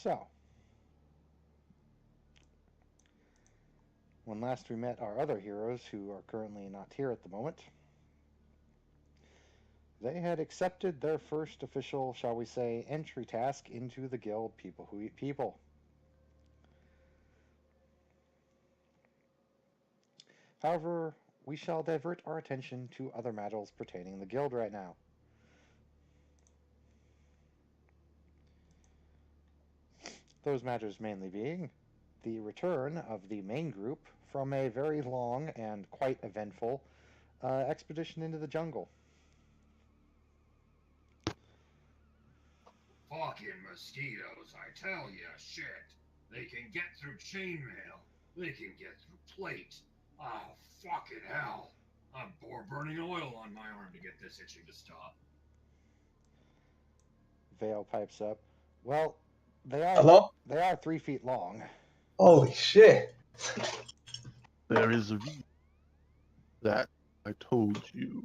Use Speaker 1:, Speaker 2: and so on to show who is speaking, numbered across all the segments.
Speaker 1: So, when last we met our other heroes, who are currently not here at the moment, they had accepted their first official, shall we say, entry task into the guild People Who Eat People. However, we shall divert our attention to other matters pertaining to the guild right now. Those matters mainly being the return of the main group from a very long and quite eventful expedition into the jungle.
Speaker 2: Fucking mosquitoes, I tell ya, shit. They can get through chainmail. They can get through plate. Oh, fucking hell. I'm burning oil on my arm to get this itching to stop.
Speaker 1: Vale pipes up. Well, they are
Speaker 3: Hello?
Speaker 1: they are 3 feet long.
Speaker 3: Holy shit.
Speaker 4: There is a reason that I told you.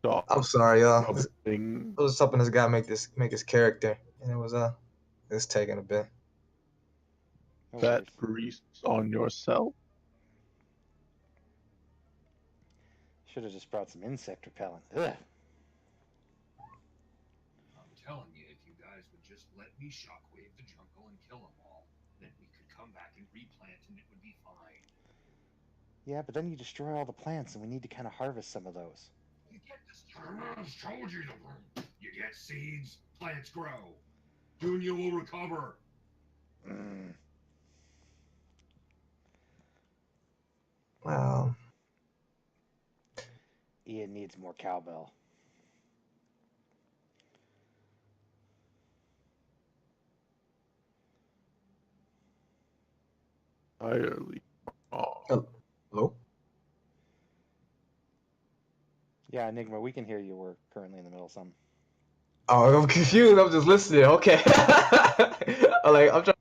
Speaker 4: Stop
Speaker 3: I'm sorry, y'all.
Speaker 4: rubbing
Speaker 3: I was helping this guy make his character, and it's taking a bit.
Speaker 1: No
Speaker 4: that
Speaker 1: worries.
Speaker 4: grease on yourself.
Speaker 1: Should have just brought some insect repellent. Ugh.
Speaker 2: I'm telling you, if you guys would just let me shockwave the jungle and kill them all, then we could come back and replant and it would be fine.
Speaker 1: Yeah, but then you destroy all the plants, and we need to kind of harvest some of those.
Speaker 2: You get this. I told you to. You get seeds, plants grow. Soon you will recover.
Speaker 1: Mm.
Speaker 3: Wow.
Speaker 1: Ian needs more cowbell.
Speaker 4: Entirely wrong.
Speaker 3: Hello?
Speaker 1: Yeah, Enigma, we can hear you. We're currently in the middle of something.
Speaker 3: Oh, I'm confused. I'm just listening. Okay. I'm trying.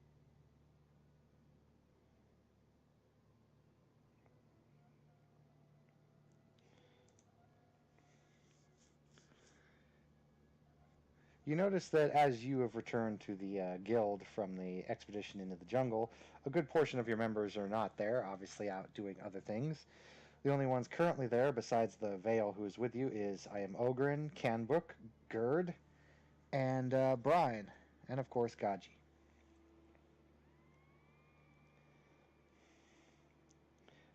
Speaker 1: You notice that as you have returned to the guild from the expedition into the jungle, a good portion of your members are not there, obviously out doing other things. The only ones currently there, besides the Vale who is with you, is I am Ogren, Canbook, Gerd, and Brian, and of course Gaji.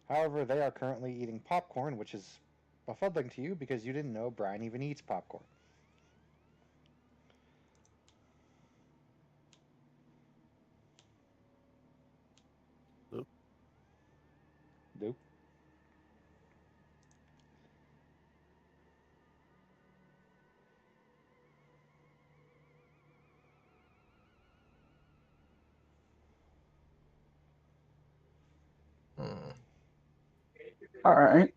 Speaker 1: However, they are currently eating popcorn, which is befuddling to you because you didn't know Brian even eats popcorn. Nope.
Speaker 5: All right.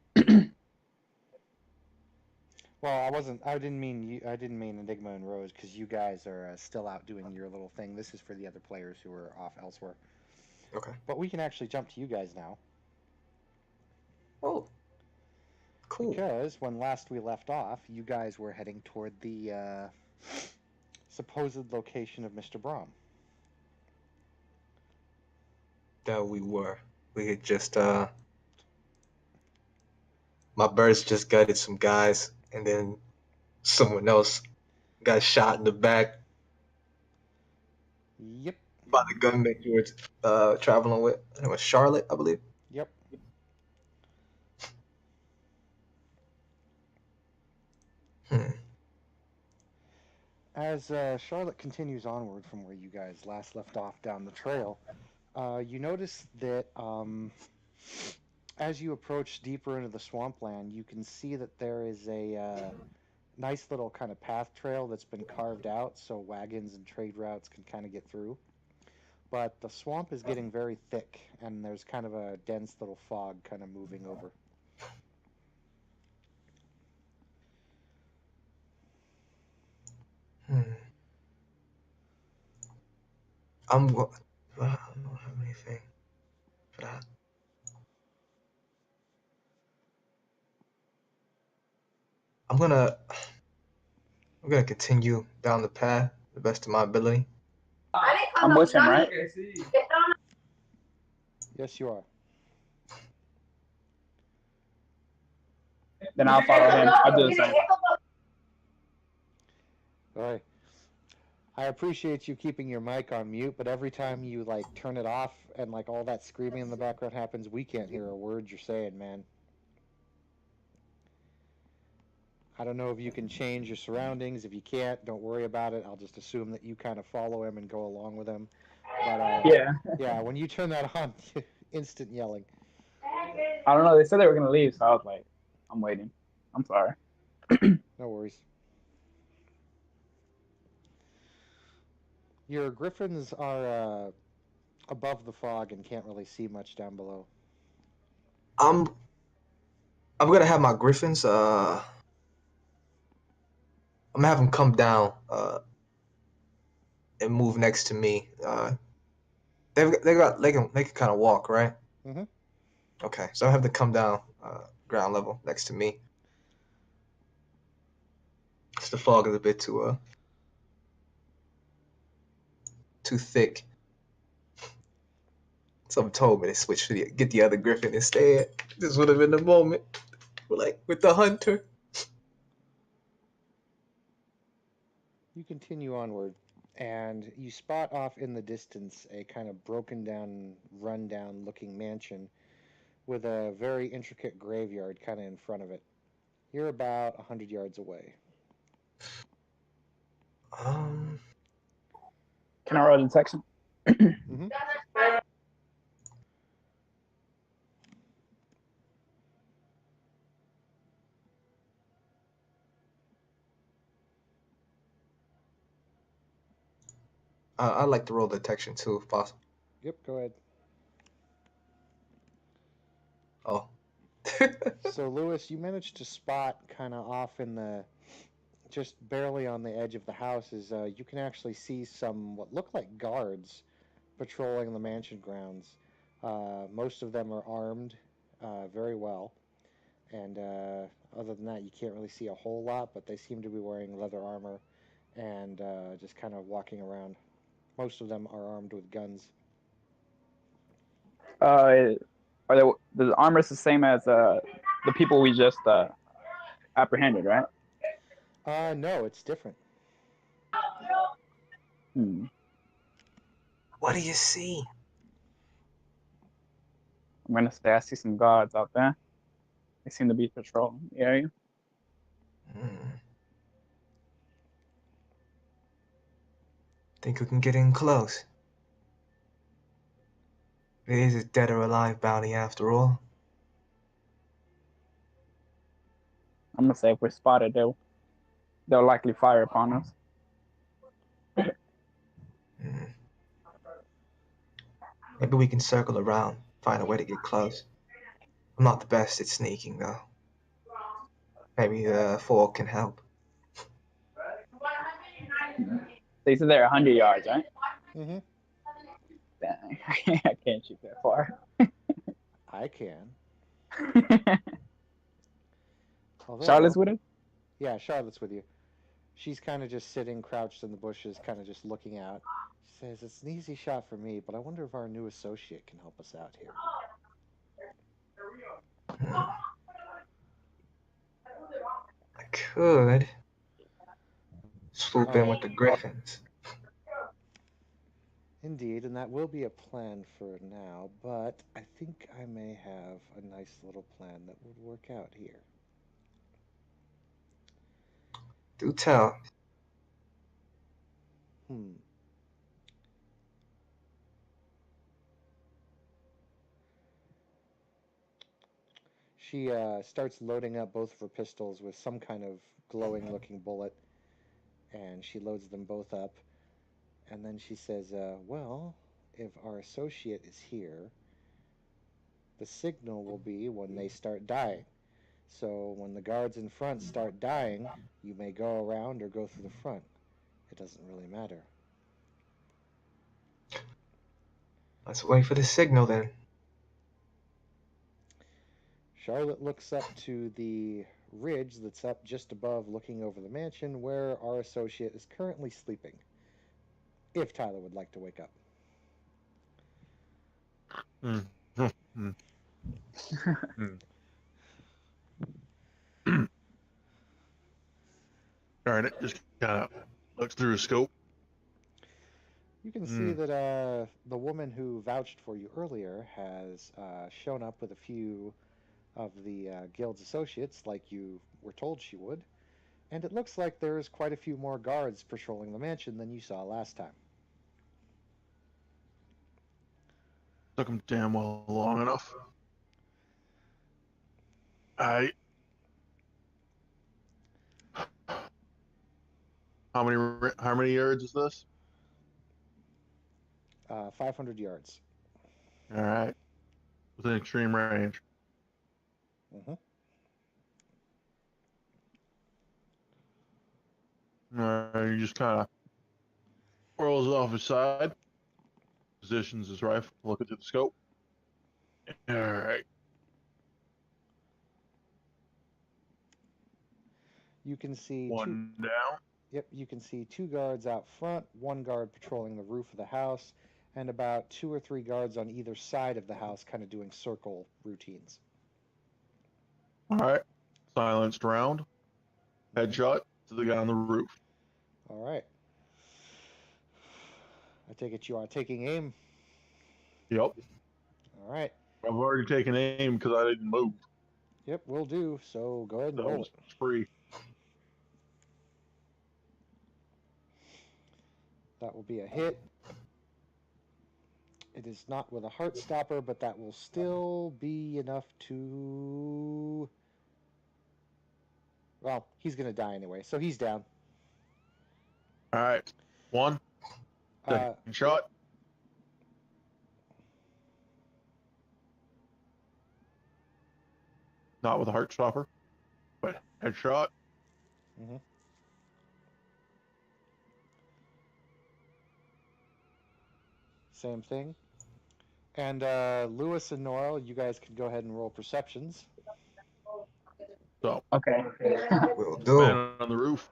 Speaker 1: Well, I wasn't. I didn't mean you. I didn't mean Enigma and Rose because you guys are still out doing your little thing. This is for the other players who are off elsewhere.
Speaker 3: Okay.
Speaker 1: But we can actually jump to you guys now
Speaker 3: Oh. Cool.
Speaker 1: because when last we left off, you guys were heading toward the supposed location of Mr. Brom.
Speaker 3: That we were. We had just my birds just gutted some guys, and then someone else got shot in the back
Speaker 1: Yep.
Speaker 3: by the gunman you were traveling with. And it was Charlotte, I believe.
Speaker 1: Yep.
Speaker 3: Hmm.
Speaker 1: As Charlotte continues onward from where you guys last left off down the trail, you notice that as you approach deeper into the swampland, you can see that there is a nice little kind of path trail that's been carved out so wagons and trade routes can kind of get through. But the swamp is getting very thick, and there's kind of a dense little fog kind of moving over.
Speaker 3: Hmm. I don't have anything for that. I'm gonna continue down the path the best of my ability.
Speaker 5: I'm with him, right?
Speaker 1: Yes, you are.
Speaker 5: Then I'll follow him. I'll do the same.
Speaker 1: All right. I appreciate you keeping your mic on mute, but every time you like turn it off and like all that screaming in the background happens, we can't hear a word you're saying, man. I don't know if you can change your surroundings. If you can't, don't worry about it. I'll just assume that you kind of follow him and go along with him. But
Speaker 5: Yeah.
Speaker 1: yeah, when you turn that on, instant yelling.
Speaker 5: I don't know. They said they were gonna leave, so I was like, I'm waiting. I'm sorry.
Speaker 1: No worries. Your griffins are above the fog and can't really see much down below.
Speaker 3: I'm gonna have my griffins. I'm gonna have them come down and move next to me. They can kind of walk, right?
Speaker 1: Mhm.
Speaker 3: Okay, so I have to come down ground level next to me. 'Cause the fog is a bit too thick. Someone told me to switch to get the other griffin instead. This would have been the moment, like with the hunter.
Speaker 1: You continue onward, and you spot off in the distance a kind of broken down, run down looking mansion with a very intricate graveyard kind of in front of it. You're about 100 yards away.
Speaker 3: Um,
Speaker 5: Can I roll detection?
Speaker 1: Mm-hmm.
Speaker 3: I'd like to roll detection too, if possible.
Speaker 1: Yep, go ahead.
Speaker 3: Oh.
Speaker 1: So, Lewis, you managed to spot kind of off in the, just barely on the edge of the house, is you can actually see some what look like guards patrolling the mansion grounds. Most of them are armed very well. And other than that, you can't really see a whole lot, but they seem to be wearing leather armor and just kind of walking around. Most of them are armed with guns.
Speaker 5: Are the armors the same as the people we just apprehended, right?
Speaker 1: No, it's different.
Speaker 5: Hmm.
Speaker 3: What do you see?
Speaker 5: I'm gonna say I see some guards out there. They seem to be patrolling the area.
Speaker 3: Think we can get in close? It is a dead or alive bounty after all.
Speaker 5: I'm gonna say if we're spotted, they'll likely fire upon us.
Speaker 3: Maybe we can circle around, find a way to get close. I'm not the best at sneaking, though. Maybe the fog can help.
Speaker 5: They said they're 100 yards, right?
Speaker 1: Mm-hmm.
Speaker 5: Dang. I can't shoot that far.
Speaker 1: I can. Although,
Speaker 5: Charlotte's with us?
Speaker 1: yeah, Charlotte's with you. She's kind of just sitting crouched in the bushes, kind of just looking out. She says, "It's an easy shot for me, but I wonder if our new associate can help us out here."
Speaker 3: I could swoop in with the griffins.
Speaker 1: Indeed, and that will be a plan for now, but I think I may have a nice little plan that would work out here.
Speaker 3: Do tell.
Speaker 1: She starts loading up both of her pistols with some kind of glowing looking bullet, and she loads them both up. And then she says, well, if our associate is here, the signal will be when they start dying. So when the guards in front start dying, you may go around or go through the front. It doesn't really matter.
Speaker 3: Let's wait for the signal then.
Speaker 1: Charlotte looks up to the ridge that's up just above looking over the mansion where our associate is currently sleeping. if Tyler would like to wake up.
Speaker 4: Mm. Mm. All right, it just kind of looks through a scope.
Speaker 1: You can see that the woman who vouched for you earlier has shown up with a few of the guild's associates, like you were told she would, and it looks like there's quite a few more guards patrolling the mansion than you saw last time.
Speaker 4: Took them damn well long enough. I. How many yards is this?
Speaker 1: 500 yards.
Speaker 4: All right, within extreme range.
Speaker 1: Mm-hmm.
Speaker 4: All right, he just kind of whirls off his side, positions his rifle, looking through the scope. All right.
Speaker 1: You can see
Speaker 4: One down.
Speaker 1: Yep, you can see 2 guards out front, 1 guard patrolling the roof of the house, and about 2 or 3 guards on either side of the house, kind of doing circle routines.
Speaker 4: All right. Silenced round. Headshot to the guy on the roof.
Speaker 1: All right. I take it you are taking aim.
Speaker 4: Yep.
Speaker 1: All right.
Speaker 4: I've already taken aim because I didn't move.
Speaker 1: Yep, will do. So go ahead and roll it.
Speaker 4: It's free.
Speaker 1: That will be a hit. It is not with a heart stopper, but that will still be enough to... Well, he's going to die anyway, so he's down.
Speaker 4: All right. One. Second shot. Not with a heart stopper, but headshot.
Speaker 1: Mm-hmm. Same thing. And Lewis and Noel, you guys can go ahead and roll perceptions.
Speaker 4: So.
Speaker 5: Okay.
Speaker 3: Will do.
Speaker 4: Man on the roof.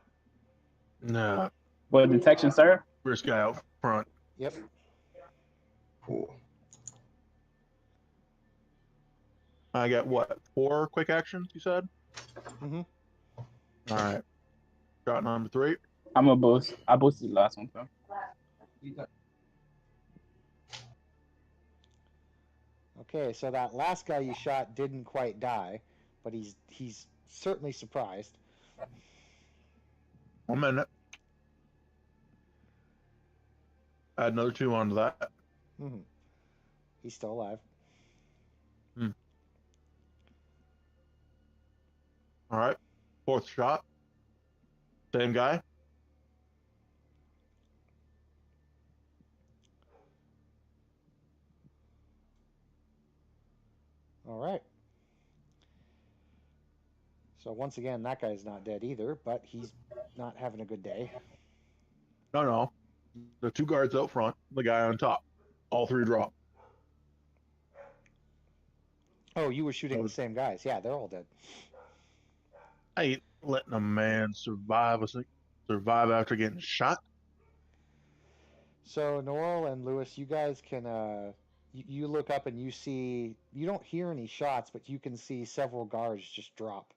Speaker 4: Nah.
Speaker 5: What detection, sir?
Speaker 4: First guy out front.
Speaker 1: Yep.
Speaker 3: Cool.
Speaker 4: I got what? 4 quick actions, you said?
Speaker 1: Mm-hmm.
Speaker 4: All right. Shot number 3.
Speaker 5: I'm a boost. I boosted the last one, so.
Speaker 1: Okay, so that last guy you shot didn't quite die, but he's certainly surprised.
Speaker 4: 1 minute. Add another 2 onto that.
Speaker 1: Mm-hmm. He's still alive.
Speaker 4: All right. 4th shot. Same guy.
Speaker 1: All right. So once again, that guy's not dead either, but he's not having a good day.
Speaker 4: No. The 2 guards out front, the guy on top. All 3 drop.
Speaker 1: Oh, you were shooting the same guys. Yeah, they're all dead.
Speaker 4: I ain't letting a man survive after getting shot.
Speaker 1: So Noel and Lewis, you guys can you look up and you see, you don't hear any shots, but you can see several guards just drop.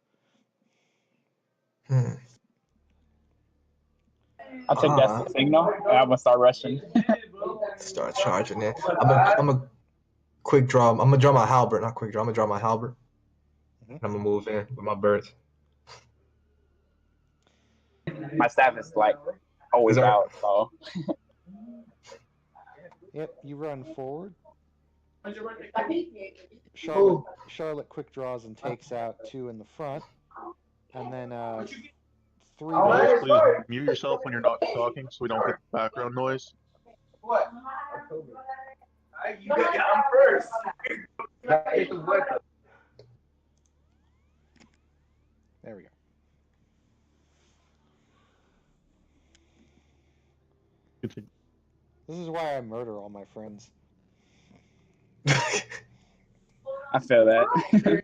Speaker 5: I think that's the signal, and I'm gonna start rushing.
Speaker 3: Start charging in. I'm a quick draw. I'm gonna draw my halberd, not quick draw. I'm gonna draw my halberd.
Speaker 1: Mm-hmm.
Speaker 3: I'm gonna move in with my birds.
Speaker 5: My staff is like always out, so.
Speaker 1: Yep, you run forward.
Speaker 3: Oh.
Speaker 1: Charlotte quick draws and takes out 2 in the front, and then 3.
Speaker 4: Please mute yourself when you're not talking, so we don't get background noise.
Speaker 6: What? You got I'm first.
Speaker 1: There we go.
Speaker 4: Continue.
Speaker 1: This is why I murder all my friends.
Speaker 5: I feel that.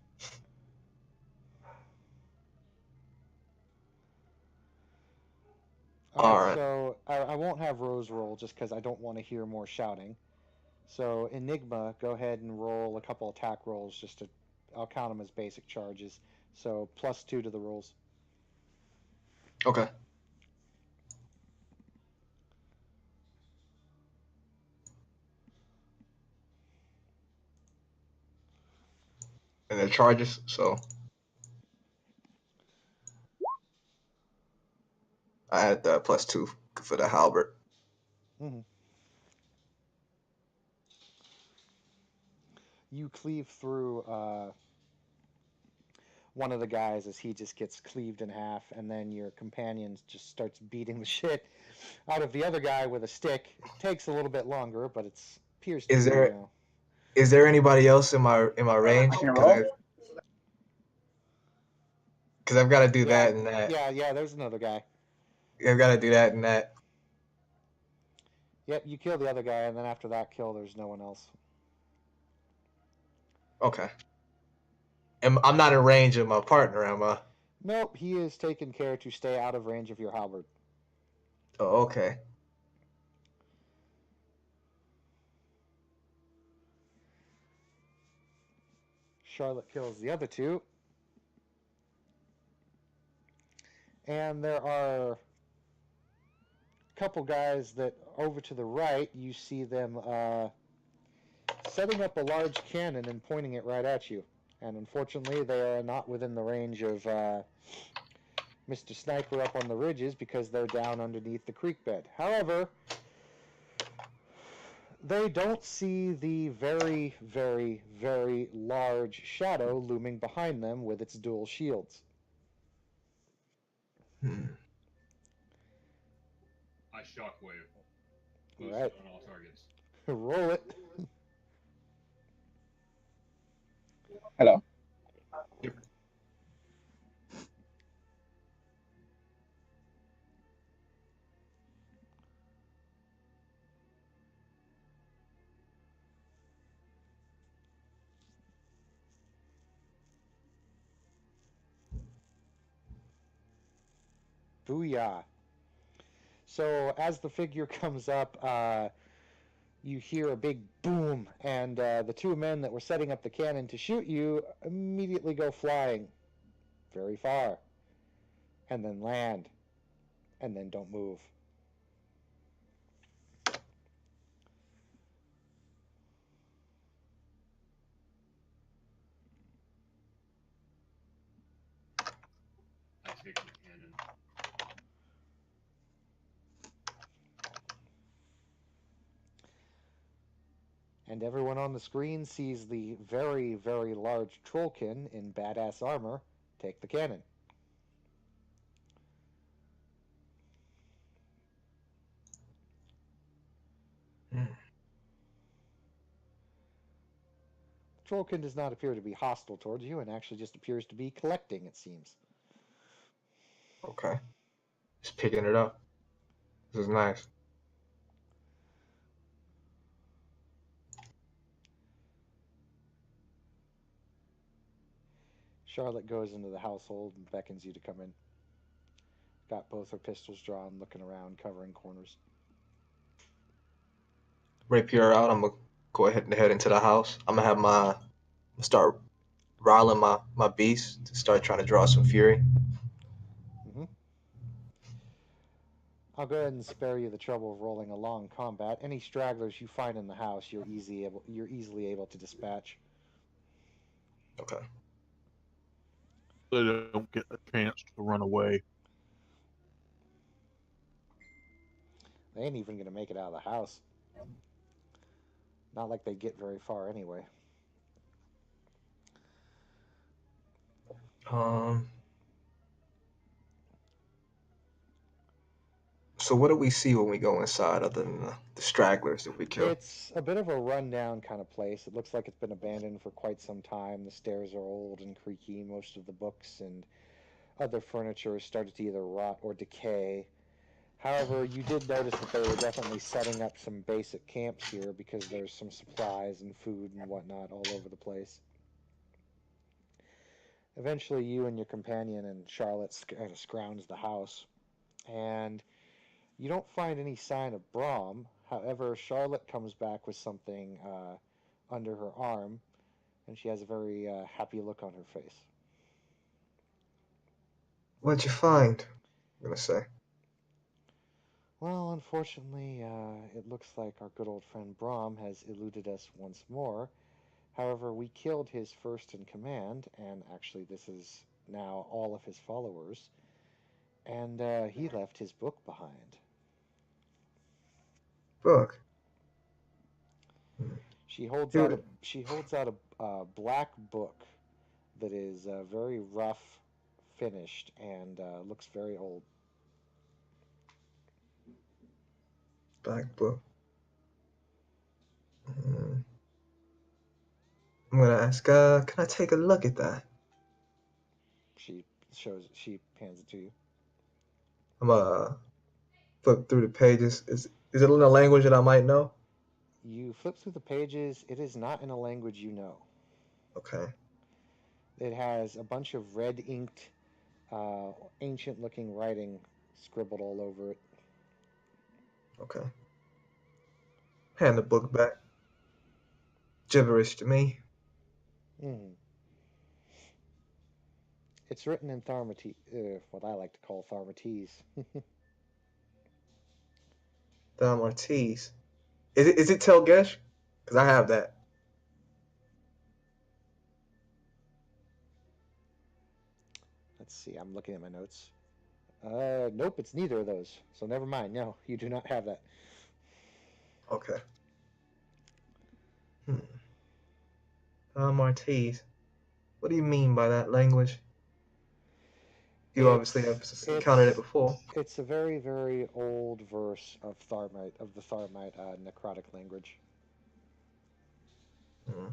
Speaker 1: All right,
Speaker 3: Alright.
Speaker 1: so I won't have Rose roll just because I don't want to hear more shouting. So Enigma, go ahead and roll a couple attack rolls just to, I'll count them as basic charges. So +2 to the rolls.
Speaker 3: Okay. And they're charges, so I had the +2 for the halberd.
Speaker 1: Mm-hmm. You cleave through one of the guys as he just gets cleaved in half, and then your companion just starts beating the shit out of the other guy with a stick. It takes a little bit longer, but it's appears to
Speaker 3: Is
Speaker 1: be,
Speaker 3: there is there anybody else in my range?
Speaker 5: I can roll.
Speaker 3: Because I've got to do
Speaker 1: yeah,
Speaker 3: that and that.
Speaker 1: yeah. There's another guy.
Speaker 3: I've got to do that and that.
Speaker 1: Yep, you kill the other guy, and then after that kill, there's no one else.
Speaker 3: Okay. And I'm not in range of my partner, am I?
Speaker 1: Nope, he is taking care to stay out of range of your halberd.
Speaker 3: Oh, okay.
Speaker 1: Charlotte kills the other two. And there are a couple guys that over to the right, you see them setting up a large cannon and pointing it right at you. And unfortunately, they are not within the range of Mr. Sniper up on the ridges because they're down underneath the creek bed. However, they don't see the very, very, very large shadow looming behind them with its dual shields.
Speaker 2: I shockwave. Boost
Speaker 1: Alright.
Speaker 2: on all targets.
Speaker 1: Roll it.
Speaker 5: Hello.
Speaker 1: Booyah. So as the figure comes up, you hear a big boom, and the two men that were setting up the cannon to shoot you immediately go flying very far, and then land, and then don't move.
Speaker 2: I take the cannon.
Speaker 1: And everyone on the screen sees the very, very large Trollkin in badass armor take the cannon. Trollkin does not appear to be hostile towards you and actually just appears to be collecting, it seems.
Speaker 3: Okay. Just picking it up. This is nice.
Speaker 1: Charlotte goes into the household and beckons you to come in. Got both her pistols drawn, looking around, covering corners.
Speaker 3: Rapier out. I'm gonna go ahead and head into the house. I'm gonna have start riling my beast to start trying to draw some fury.
Speaker 1: I'll go ahead and spare you the trouble of rolling a long combat. Any stragglers you find in the house, you're easily able to dispatch.
Speaker 3: Okay.
Speaker 4: They don't get a chance to run away.
Speaker 1: They ain't even gonna make it out of the house. Not like they get very far anyway.
Speaker 3: So what do we see when we go inside other than the stragglers that we kill?
Speaker 1: It's a bit of a rundown kind of place. It looks like it's been abandoned for quite some time. The stairs are old and creaky. Most of the books and other furniture has started to either rot or decay. However, you did notice that they were definitely setting up some basic camps here because there's some supplies and food and whatnot all over the place. Eventually, you and your companion and Charlotte kind of scrounge the house, and You don't find any sign of Brahm. However, Charlotte comes back with something under her arm, and she has a very happy look on her face.
Speaker 3: What'd you find? I'm gonna say.
Speaker 1: Well, unfortunately, it looks like our good old friend Brahm has eluded us once more. However, we killed his first in command, and actually, this is now all of his followers, and he left his book behind.
Speaker 3: Book.
Speaker 1: She holds out a
Speaker 3: Dude,
Speaker 1: black book that is very rough, finished, and looks very old.
Speaker 3: black book. Mm. I'm gonna ask, can I take a look at that?
Speaker 1: She hands it to you.
Speaker 3: I'm flip through the pages. Is it in a language that I might know?
Speaker 1: You flip through the pages. It is not in a language you know.
Speaker 3: Okay.
Speaker 1: It has a bunch of red inked, ancient looking writing scribbled all over it.
Speaker 3: Okay. Hand the book back. Gibberish to me.
Speaker 1: Mm. It's written in what I like to call Tharmatese.
Speaker 3: Dom Ortiz. Is it Telgesh? Because I have that.
Speaker 1: Let's see, I'm looking at my notes. Nope, it's neither of those. So never mind. No, you do not have that.
Speaker 3: Okay. Dom Ortiz. What do you mean by that language? You obviously have encountered it before.
Speaker 1: It's a very, very old verse of the Tharmite necrotic language.
Speaker 3: Hmm.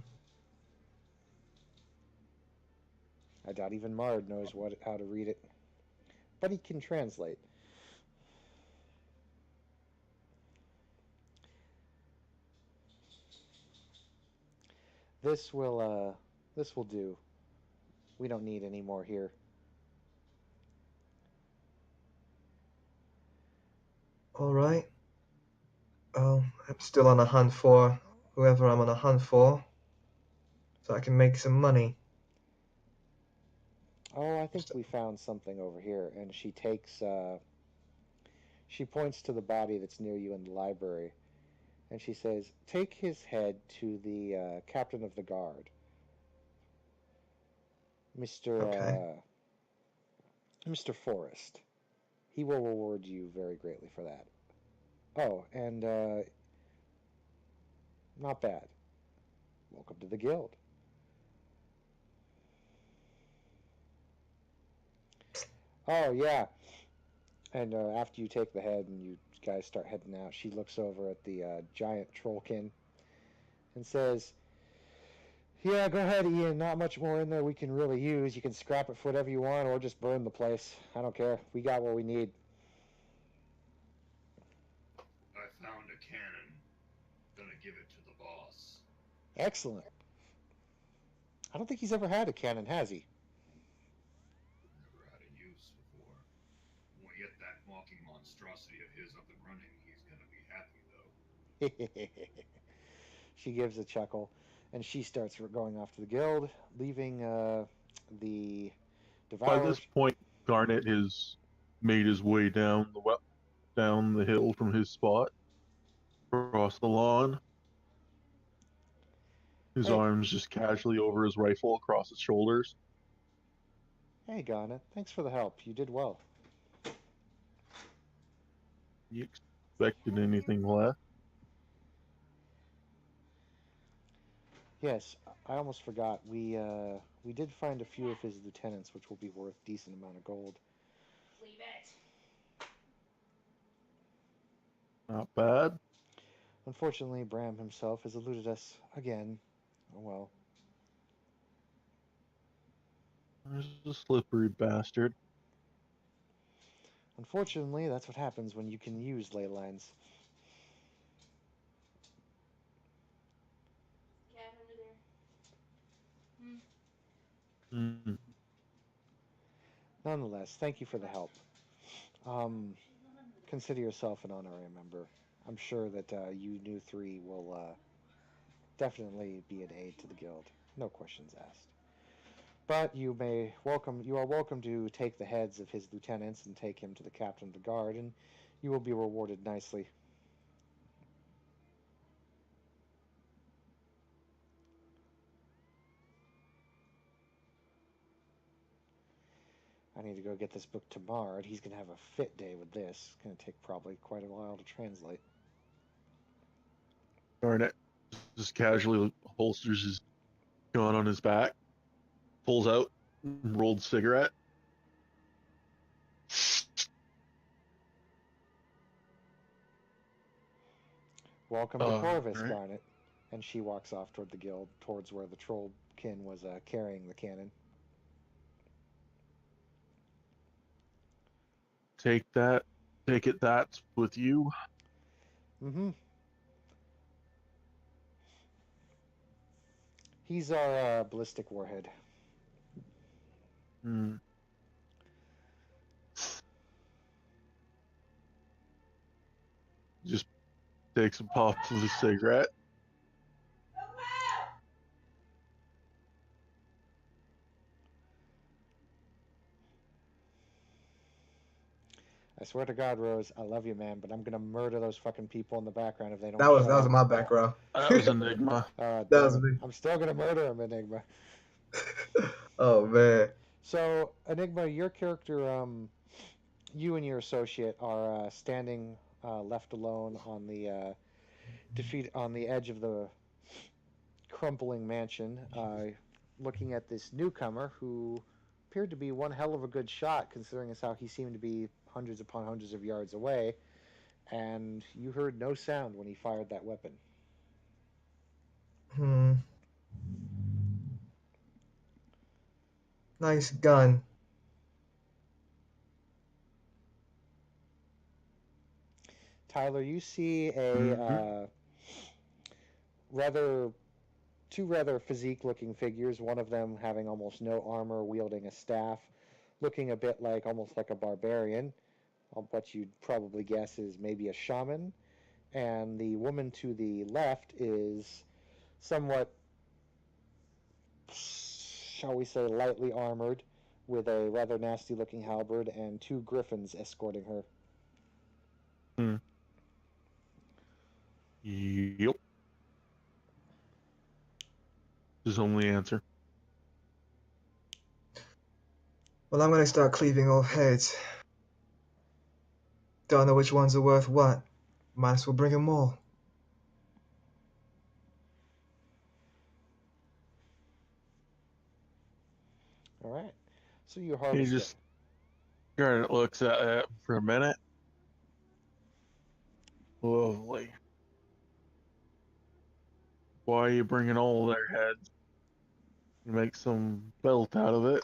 Speaker 1: I doubt even Mard knows how to read it, but he can translate. This will do. We don't need any more here.
Speaker 3: All right. I'm still on a hunt for whoever I'm on a hunt for, so I can make some money.
Speaker 1: Oh, I think we found something over here. And she points to the body that's near you in the library, and she says, "Take his head to the captain of the guard,
Speaker 3: Okay.
Speaker 1: Mr. Forrest. He will reward you very greatly for that. Oh, and not bad. Welcome to the guild." Oh yeah. And after you take the head and you guys start heading out, she looks over at the giant trollkin and says, "Yeah, go ahead, Ian. Not much more in there we can really use. You can scrap it for whatever you want or just burn the place. I don't care. We got what we need."
Speaker 2: I found a cannon. Gonna give it to the boss.
Speaker 1: Excellent. I don't think he's ever had a cannon, has he?
Speaker 2: Never had a use before. When we get that walking monstrosity of his up and running, he's gonna be happy though.
Speaker 1: She gives a chuckle, and she starts going off to the guild, leaving the
Speaker 4: By
Speaker 1: Devour.
Speaker 4: this point, Garnet has made his way down the hill from his spot, across the lawn. His
Speaker 1: Hey.
Speaker 4: arms just casually over his rifle across his shoulders.
Speaker 1: "Hey, Garnet. Thanks for the help. You did well."
Speaker 4: You expected anything less?
Speaker 1: Yes, I almost forgot. We did find a few of his lieutenants, which will be worth a decent amount of gold.
Speaker 7: Leave it.
Speaker 4: Not bad.
Speaker 1: Unfortunately, Bram himself has eluded us again. Oh well.
Speaker 4: There's a slippery bastard.
Speaker 1: Unfortunately, that's what happens when you can use ley lines.
Speaker 7: Cat under there.
Speaker 1: Nonetheless, thank you for the help. consider yourself an honorary member. I'm sure that you new three will definitely be an aid to the guild. No questions asked. But you are welcome to take the heads of his lieutenants and take him to the captain of the guard, and you will be rewarded nicely. I need to go get this book to Mard. He's gonna have a fit day with this. It's gonna take probably quite a while to translate.
Speaker 4: Darn it. Just casually holsters his gun on his back, pulls out rolled cigarette.
Speaker 1: Welcome to Corvus,
Speaker 4: Right.
Speaker 1: Garnet. And she walks off toward the guild, towards where the trollkin was carrying the cannon.
Speaker 4: Take that. Take it that's with you.
Speaker 1: Mm-hmm. He's our ballistic warhead.
Speaker 4: Hmm. Just take some puffs of the cigarette.
Speaker 1: I swear to God, Rose, I love you, man, but I'm gonna murder those fucking people in the background if they don't.
Speaker 3: That was
Speaker 1: shut up.
Speaker 3: my background.
Speaker 4: That was Enigma.
Speaker 3: That was me.
Speaker 1: I'm still gonna murder him, Enigma.
Speaker 3: Oh man.
Speaker 1: So, Enigma, your character, you and your associate are standing left alone on the on the edge of the crumbling mansion, looking at this newcomer who appeared to be one hell of a good shot, considering as how he seemed to be hundreds upon hundreds of yards away, and you heard no sound when he fired that weapon.
Speaker 3: Nice gun.
Speaker 1: Tyler, you see a
Speaker 4: Mhm.
Speaker 1: two rather physique-looking figures. One of them having almost no armor, wielding a staff, looking a bit like almost like a barbarian. What you'd probably guess is maybe a shaman. And the woman to the left is somewhat, shall we say, lightly armored, with a rather nasty-looking halberd and two griffins escorting her.
Speaker 4: Yep. His only answer.
Speaker 3: Well, I'm gonna start cleaving off heads. Don't know which ones are worth what. Might as well bring them all.
Speaker 1: All right. So you
Speaker 4: He
Speaker 1: harvest it.
Speaker 4: just Garnet looks at it for a minute. Lovely. Why are you bringing all their heads? You make some belt out of it.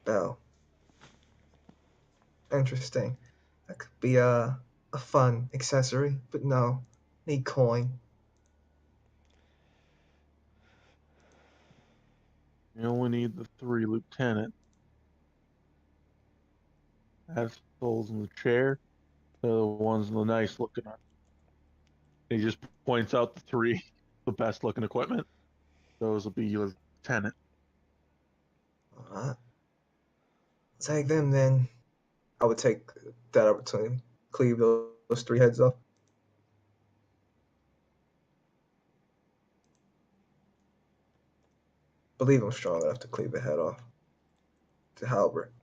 Speaker 3: Bell. Interesting. That could be a fun accessory, but no. Need coin.
Speaker 4: You only need the 3 lieutenants. Assholes in the chair. They're the ones in the nice looking. He just points out the 3, the best looking equipment. Those will be your lieutenant.
Speaker 3: Alright. Take them then. I would take that opportunity. Cleave those 3 heads off. Believe I'm strong enough to cleave a head off. To halberd.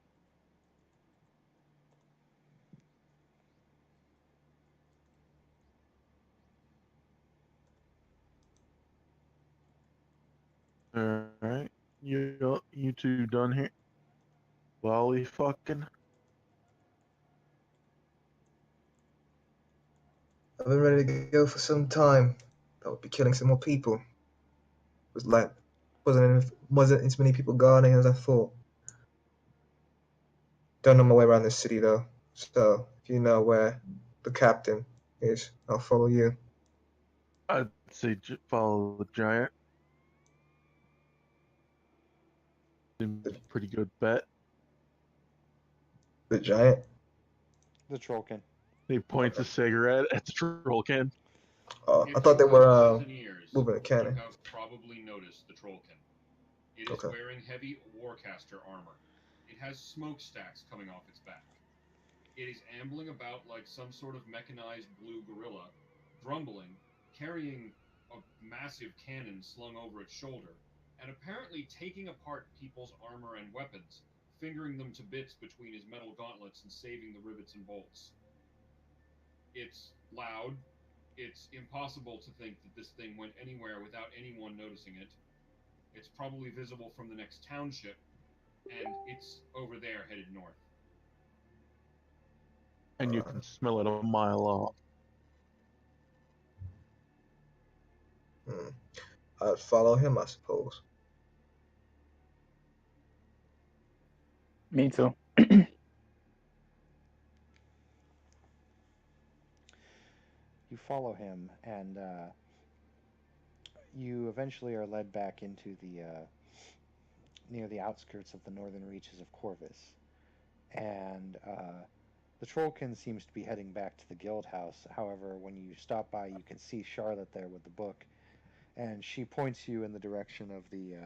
Speaker 4: Alright. You two done here? Lolly fucking.
Speaker 3: I've been ready to go for some time. I would be killing some more people. Wasn't as many people guarding as I thought. Don't know my way around this city though. So if you know where the captain is, I'll follow you.
Speaker 4: I'd say follow the giant. Seems a pretty good bet.
Speaker 3: The giant?
Speaker 1: The Trollkin.
Speaker 4: He points a cigarette at the Trollkin.
Speaker 3: Oh, I
Speaker 2: If
Speaker 3: thought they
Speaker 2: you
Speaker 3: were
Speaker 2: have eyes and ears,
Speaker 3: moving a
Speaker 2: you
Speaker 3: cannon.
Speaker 2: have probably noticed the Trollkin. It is
Speaker 3: Okay.
Speaker 2: wearing heavy Warcaster armor. It has smokestacks coming off its back. It is ambling about like some sort of mechanized blue gorilla, grumbling, carrying a massive cannon slung over its shoulder, and apparently taking apart people's armor and weapons, fingering them to bits between his metal gauntlets and saving the rivets and bolts. It's loud. It's impossible to think that this thing went anywhere without anyone noticing it. It's probably visible from the next township, and it's over there headed north.
Speaker 4: And you can smell it a mile off.
Speaker 3: I'd follow him, I suppose.
Speaker 5: Me too.
Speaker 1: You follow him, and you eventually are led back into the near the outskirts of the northern reaches of Corvus. And the Trollkin seems to be heading back to the guild house. However, when you stop by, you can see Charlotte there with the book, and she points you in the direction of the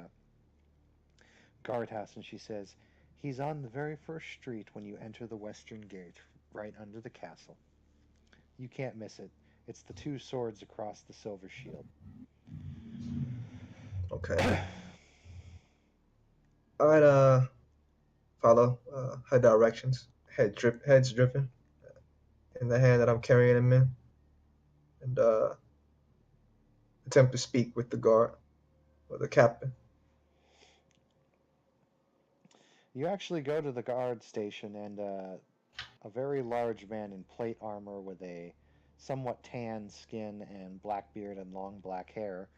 Speaker 1: guardhouse, and she says, "He's on the very first street when you enter the western gate, right under the castle. You can't miss it. It's the two swords across the silver shield."
Speaker 3: Okay. I'd follow her directions. Heads dripping, in the hand that I'm carrying him in, and attempt to speak with the guard or the captain.
Speaker 1: You actually go to the guard station, and a very large man in plate armor with a somewhat tan skin and black beard and long black hair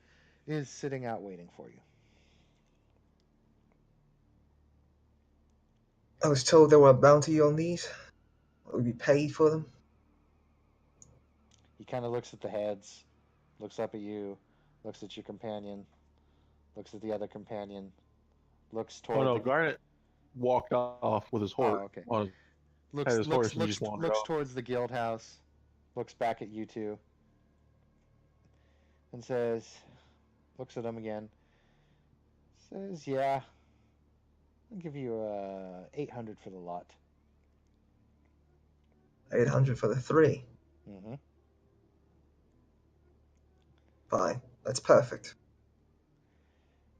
Speaker 1: is sitting out waiting for you.
Speaker 3: I was told there were a bounty on these. Would be paid for them.
Speaker 1: He kind of looks at the heads, looks up at you, looks at your companion, looks at the other companion, looks toward
Speaker 4: Oh no,
Speaker 1: the
Speaker 4: Garnet walked off with his horse.
Speaker 1: okay.
Speaker 4: On his,
Speaker 1: Looks
Speaker 4: his horse and just wandered
Speaker 1: looks
Speaker 4: off.
Speaker 1: towards the guild house, looks back at you two, and says, looks at him again, says, "Yeah, I'll give you 800 for the lot."
Speaker 3: 800 for the 3.
Speaker 1: Mm-hmm.
Speaker 3: Fine. That's perfect.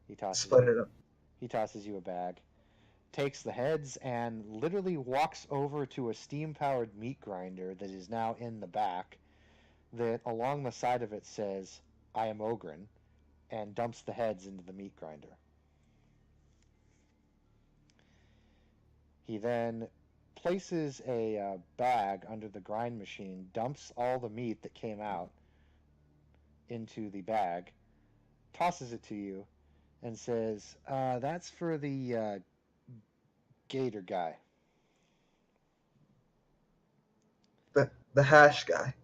Speaker 1: He tosses
Speaker 3: Split
Speaker 1: you.
Speaker 3: it up.
Speaker 1: He tosses you a bag, takes the heads, and literally walks over to a steam-powered meat grinder that is now in the back. That along the side of it says, "I am Ogren," and dumps the heads into the meat grinder. He then places a bag under the grind machine, dumps all the meat that came out into the bag, tosses it to you, and says, "That's for the gator guy."
Speaker 3: The hash guy.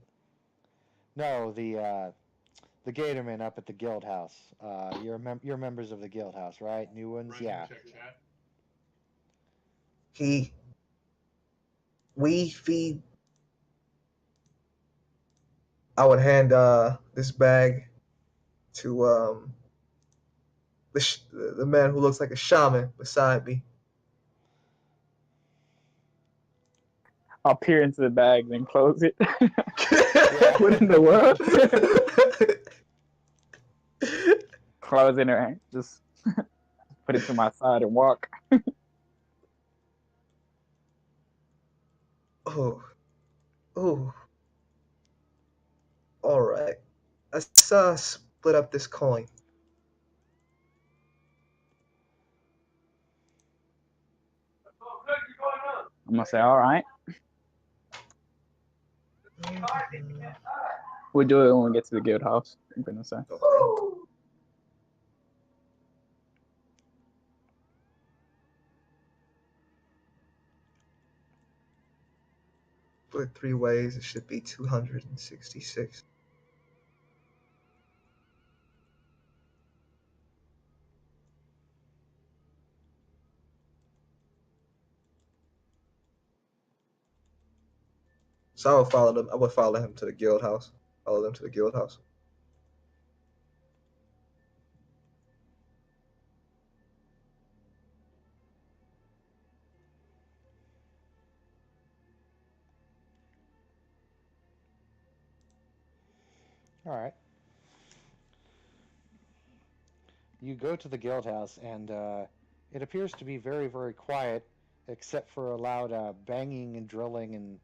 Speaker 1: No, the Gatorman up at the guild house. You're members of the guild house, right? New ones,
Speaker 2: Random
Speaker 1: yeah.
Speaker 2: check chat.
Speaker 3: We feed. I would hand this bag to the man who looks like a shaman beside me.
Speaker 5: I'll peer into the bag, then close it. What in the world? Close it and just put it to my side and walk.
Speaker 3: Oh. All right. Let's split up this coin.
Speaker 5: I'm gonna say, all right. We'll do it when we get to the guild house. I'm gonna say.
Speaker 3: Okay. Split 3 ways. It should be 266. So I would follow them. I would follow him to the guild house. Follow them to the guild house.
Speaker 1: All right. You go to the guild house, and it appears to be very, very quiet, except for a loud banging and drilling and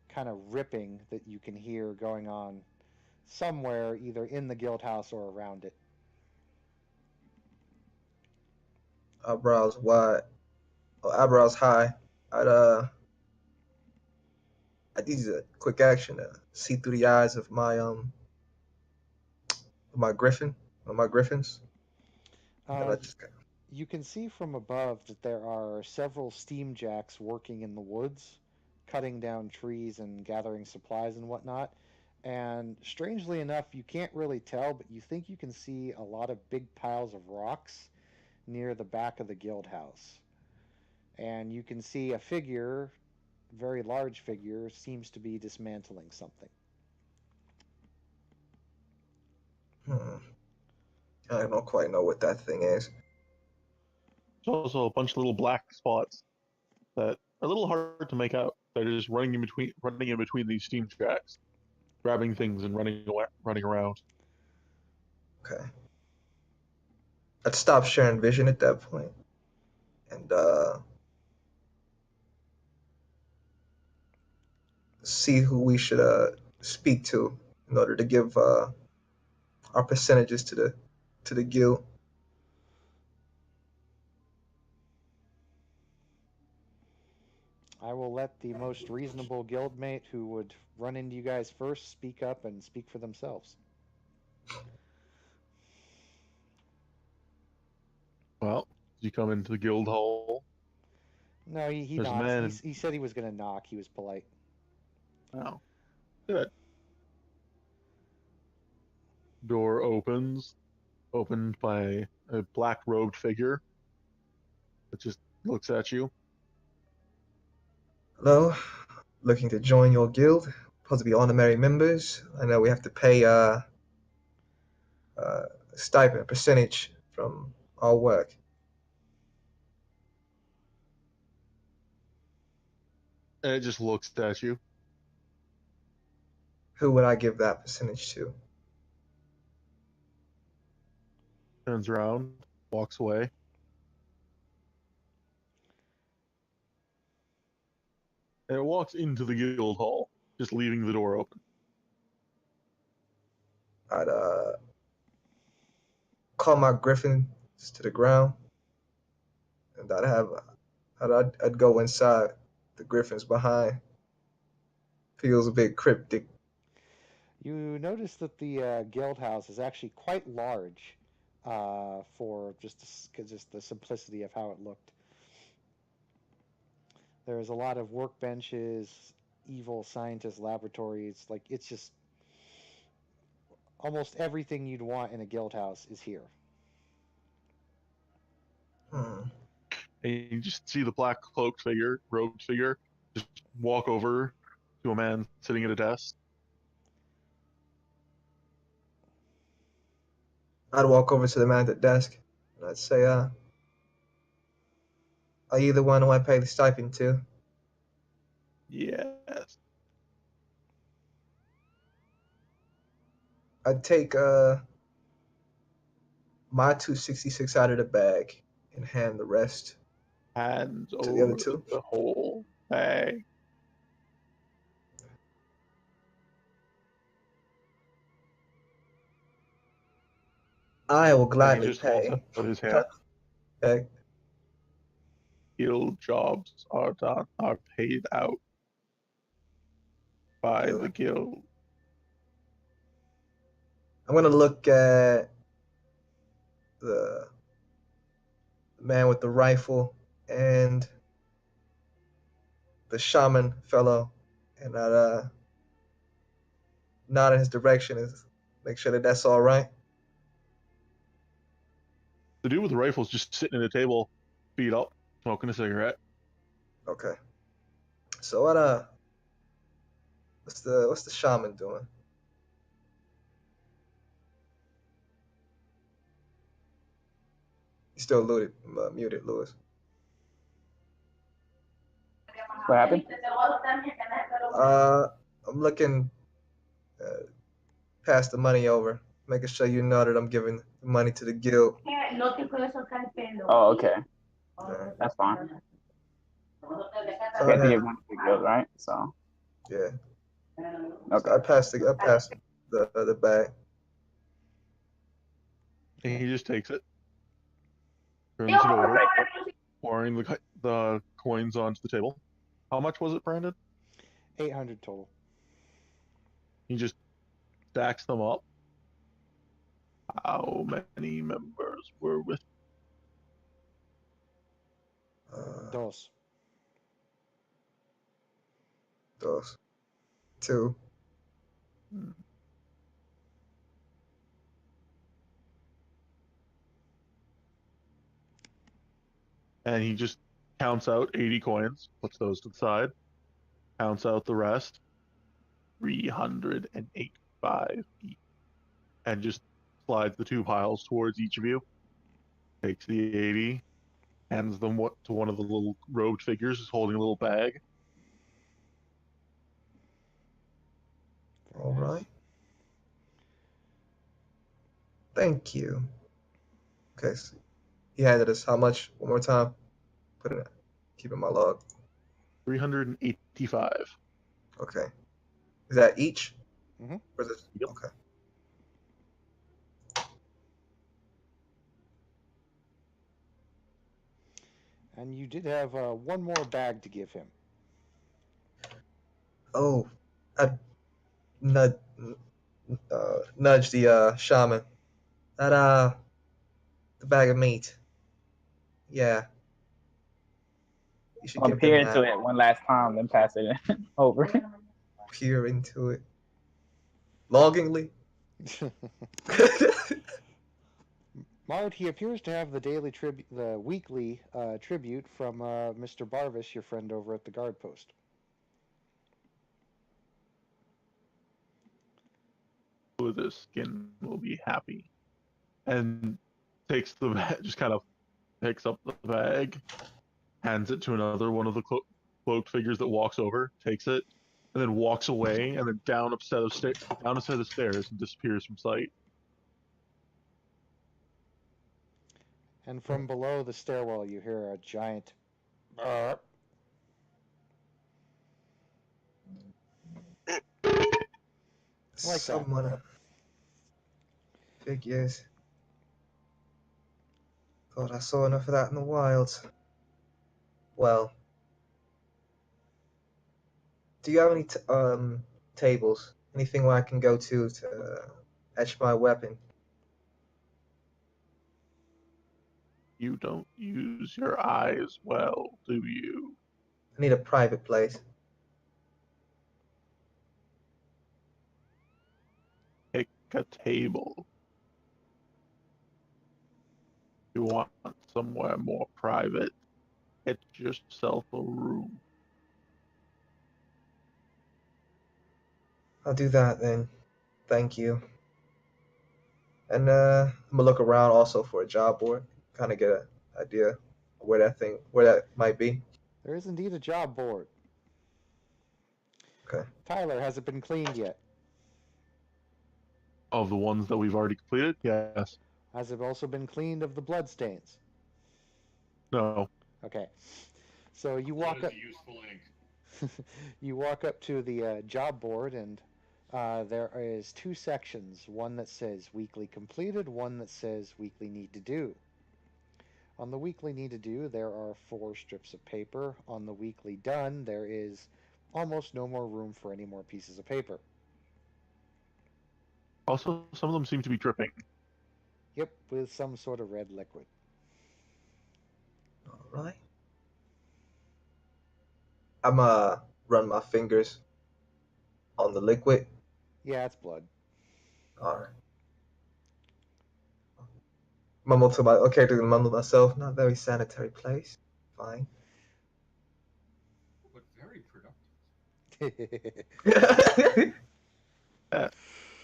Speaker 1: kind of ripping that you can hear going on somewhere, either in the guild house or around it.
Speaker 3: Eyebrows wide, eyebrows high. I'd use a quick action to see through the eyes of my griffin, of my griffins. And I just
Speaker 1: You can see from above that there are several steam jacks working in the woods, cutting down trees and gathering supplies and whatnot. And strangely enough, you can't really tell, but you think you can see a lot of big piles of rocks near the back of the guild house. And you can see a figure, very large figure, seems to be dismantling something.
Speaker 3: I don't quite know what that thing is.
Speaker 4: There's also a bunch of little black spots that are a little hard to make out. They're just running in between these steam tracks, grabbing things and running around.
Speaker 3: Okay. I'd stop sharing vision at that point, and see who we should speak to in order to give our percentages to the guild.
Speaker 1: I will let the most reasonable guildmate who would run into you guys first speak up and speak for themselves.
Speaker 4: Well, you come into the guild hall.
Speaker 1: No, he
Speaker 4: There's a
Speaker 1: knocks.
Speaker 4: man
Speaker 1: He said he was going to knock. He was polite.
Speaker 4: Oh, good. Door opens, opened by a black-robed figure that just looks at you.
Speaker 3: Hello, looking to join your guild? Supposed to be honorary members. I know we have to pay a stipend, percentage from our work.
Speaker 4: And it just looks at you.
Speaker 3: Who would I give that percentage to?
Speaker 4: Turns around, walks away. And it walks into the guild hall, just leaving the door open.
Speaker 3: I'd call my griffins to the ground, and I'd go inside. The griffins behind. Feels a bit cryptic.
Speaker 1: You notice that the guild house is actually quite large for just the simplicity of how it looked. There's a lot of workbenches, evil scientist laboratories. Like, it's just almost everything you'd want in a guild house is here.
Speaker 3: Hmm.
Speaker 4: And you just see the black cloaked figure, robed figure, just walk over to a man sitting at a desk.
Speaker 3: I'd walk over to the man at the desk, and I'd say, are you the one who I pay the stipend to?
Speaker 4: Yes.
Speaker 3: I'd take my 266 out of the bag and hand the rest
Speaker 4: Hands
Speaker 3: to the other
Speaker 4: over
Speaker 3: two.
Speaker 4: the whole bag.
Speaker 3: I will
Speaker 4: And he
Speaker 3: gladly
Speaker 4: just holds
Speaker 3: pay.
Speaker 4: out his hand.
Speaker 3: Okay.
Speaker 4: Guild jobs are paid out by the guild.
Speaker 3: I'm gonna look at the man with the rifle and the shaman fellow, and I'd nod in his direction and make sure that that's all right.
Speaker 4: The dude with the rifle's just sitting at a table, feet up, smoking a cigarette.
Speaker 3: Okay. So I'd What's the shaman doing? You still muted, Lewis.
Speaker 5: What happened?
Speaker 3: I'm looking pass the money over, making sure you know that I'm giving the money to the guild.
Speaker 5: Oh, okay.
Speaker 3: Yeah.
Speaker 5: That's fine.
Speaker 3: Go
Speaker 5: You have to
Speaker 3: ahead.
Speaker 5: give one to the guild, right? So,
Speaker 3: Yeah.
Speaker 5: okay.
Speaker 3: So I passed the bag.
Speaker 4: And he just takes it, turns it over, pouring the coins onto the table. How much was it, Brandon?
Speaker 1: 800 total.
Speaker 4: He just stacks them up. How many members were with?
Speaker 1: Dos.
Speaker 3: Those. Two.
Speaker 4: And he just counts out 80 coins, puts those to the side, counts out the rest, 385 each, and just slides the two piles towards each of you. Takes the 80, hands them to one of the little robed figures who's holding a little bag.
Speaker 3: All right. Thank you. Okay. So he handed us how much? One more time. Put it. Keep it in my log.
Speaker 4: 385.
Speaker 3: Okay. Is that each?
Speaker 1: Mhm.
Speaker 3: Or is it?
Speaker 4: Yep.
Speaker 3: Okay.
Speaker 1: And you did have one more bag to give him.
Speaker 3: Oh, I nudge the shaman. That the bag of meat. Yeah. You should
Speaker 5: I'll
Speaker 3: give
Speaker 5: peer
Speaker 3: them
Speaker 5: into
Speaker 3: that.
Speaker 5: it one last time, then pass it over.
Speaker 3: Peer into it. Longingly.
Speaker 1: Mard, he appears to have the weekly tribute from Mr. Barvis, your friend over at the guard post.
Speaker 4: Oh, this skin will be happy. And takes the bag, just kind of picks up the bag, hands it to another one of the cloaked figures that walks over, takes it, and then walks away, and then down a set of stairs and disappears from sight.
Speaker 1: And from below the stairwell, you hear a giant burp. Like
Speaker 3: Someone figures. Thought I saw enough of that in the wilds. Well, do you have any tables? Anything where I can go to etch my weapon?
Speaker 4: You don't use your eyes well, do you?
Speaker 3: I need a private place.
Speaker 4: Pick a table. You want somewhere more private? Get yourself a room.
Speaker 3: I'll do that then. Thank you. And I'm gonna look around also for a job board, kind of get an idea of where that might be.
Speaker 1: There is indeed a job board.
Speaker 3: Okay.
Speaker 1: Tyler, has it been cleaned yet?
Speaker 4: Of the ones that we've already completed? Yes.
Speaker 1: Has it also been cleaned of the bloodstains?
Speaker 4: No.
Speaker 1: Okay. So you
Speaker 2: What
Speaker 1: walk
Speaker 2: is
Speaker 1: up.
Speaker 2: useful ink?
Speaker 1: You walk up to the job board, and there is two sections. One that says weekly completed, one that says weekly need to do. On the weekly need to do, there are 4 strips of paper. On the weekly done, there is almost no more room for any more pieces of paper.
Speaker 4: Also, some of them seem to be dripping.
Speaker 1: Yep, with some sort of red liquid.
Speaker 3: All right. I'm run my fingers on the liquid.
Speaker 1: Yeah, it's blood.
Speaker 3: All right. Mumble to myself. Not very sanitary place. Fine.
Speaker 2: But very productive.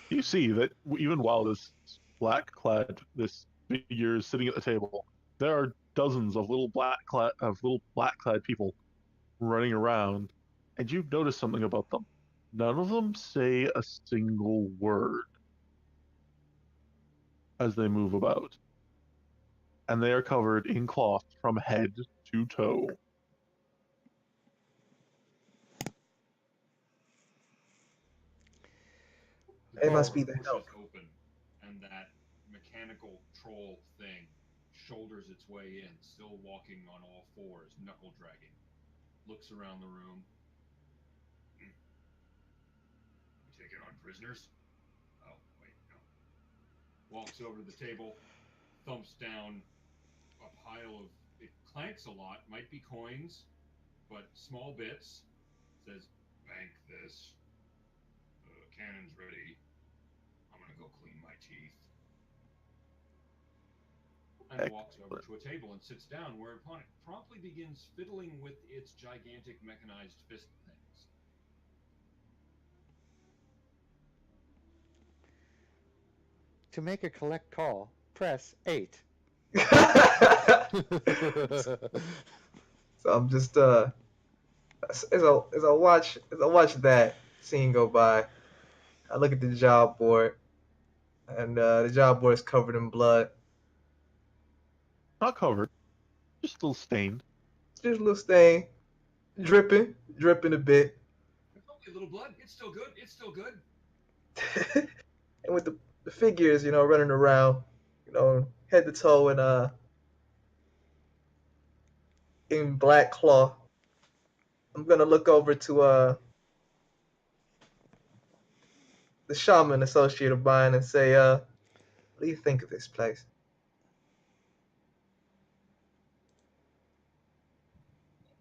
Speaker 4: You see that even while this this figure is sitting at the table, there are dozens of little black-clad people running around, and you've noticed something about them. None of them say a single word as they move about, and they are covered in cloth from head to toe.
Speaker 2: The
Speaker 3: It must
Speaker 2: door
Speaker 3: be the
Speaker 2: pushes
Speaker 3: help.
Speaker 2: open, and that mechanical troll thing shoulders its way in, still walking on all fours, knuckle dragging. Looks around the room. You taking on prisoners? Oh, wait, no. Walks over to the table, thumps down a pile of. It clanks a lot, might be coins, but small bits. Says, bank this. Cannon's ready. I'm gonna go clean my teeth. And walks over to a table and sits down, whereupon it promptly begins fiddling with its gigantic mechanized fist things.
Speaker 1: To make a collect call, press 8.
Speaker 3: So I'm just as I watch that scene go by, I look at the job board, and the job board is covered in blood.
Speaker 4: Not covered, just a little stained.
Speaker 3: Just a little stain, dripping a bit.
Speaker 2: There's only a little blood. It's still good. It's still good.
Speaker 3: And with the figures, running around, head to toe in black cloth, I'm gonna look over to the shaman associate of mine and say, what do you think of this place?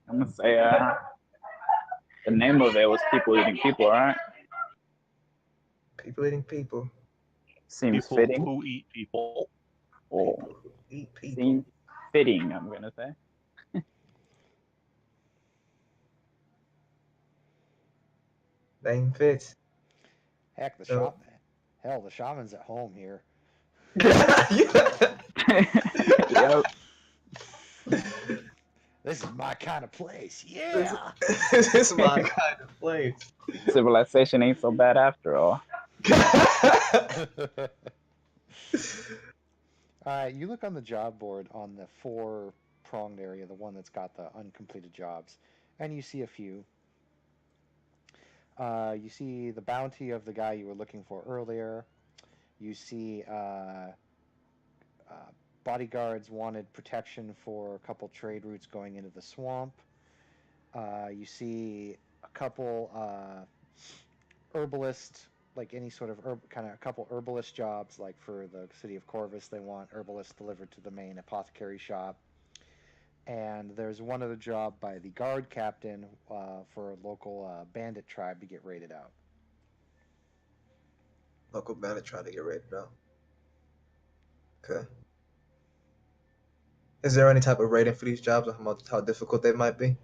Speaker 5: I'm gonna say the name of it was People Eating People, right?
Speaker 3: People eating people.
Speaker 5: Seems
Speaker 4: People
Speaker 5: fitting.
Speaker 4: who eat people.
Speaker 5: Or
Speaker 3: People who eat people.
Speaker 5: seems fitting, I'm gonna say.
Speaker 3: Name fits.
Speaker 1: Heck, the
Speaker 3: So-
Speaker 1: Hell, the shaman's at home here.
Speaker 5: Yep.
Speaker 1: This is my kind of place. Yeah.
Speaker 3: This is my kind of place.
Speaker 5: Civilization ain't so bad after all.
Speaker 1: You look on the job board on the 4-pronged area, the one that's got the uncompleted jobs, and you see a few. You see the bounty of the guy you were looking for earlier. You see bodyguards wanted protection for a couple trade routes going into the swamp. You see a couple herbalist, like any sort of a couple herbalist jobs, like for the city of Corvus, they want herbalists delivered to the main apothecary shop. And there's one other job by the guard captain for a local bandit tribe to get raided out.
Speaker 3: Local bandit trying to get raided out. Okay. Is there any type of rating for these jobs, or how difficult they might be?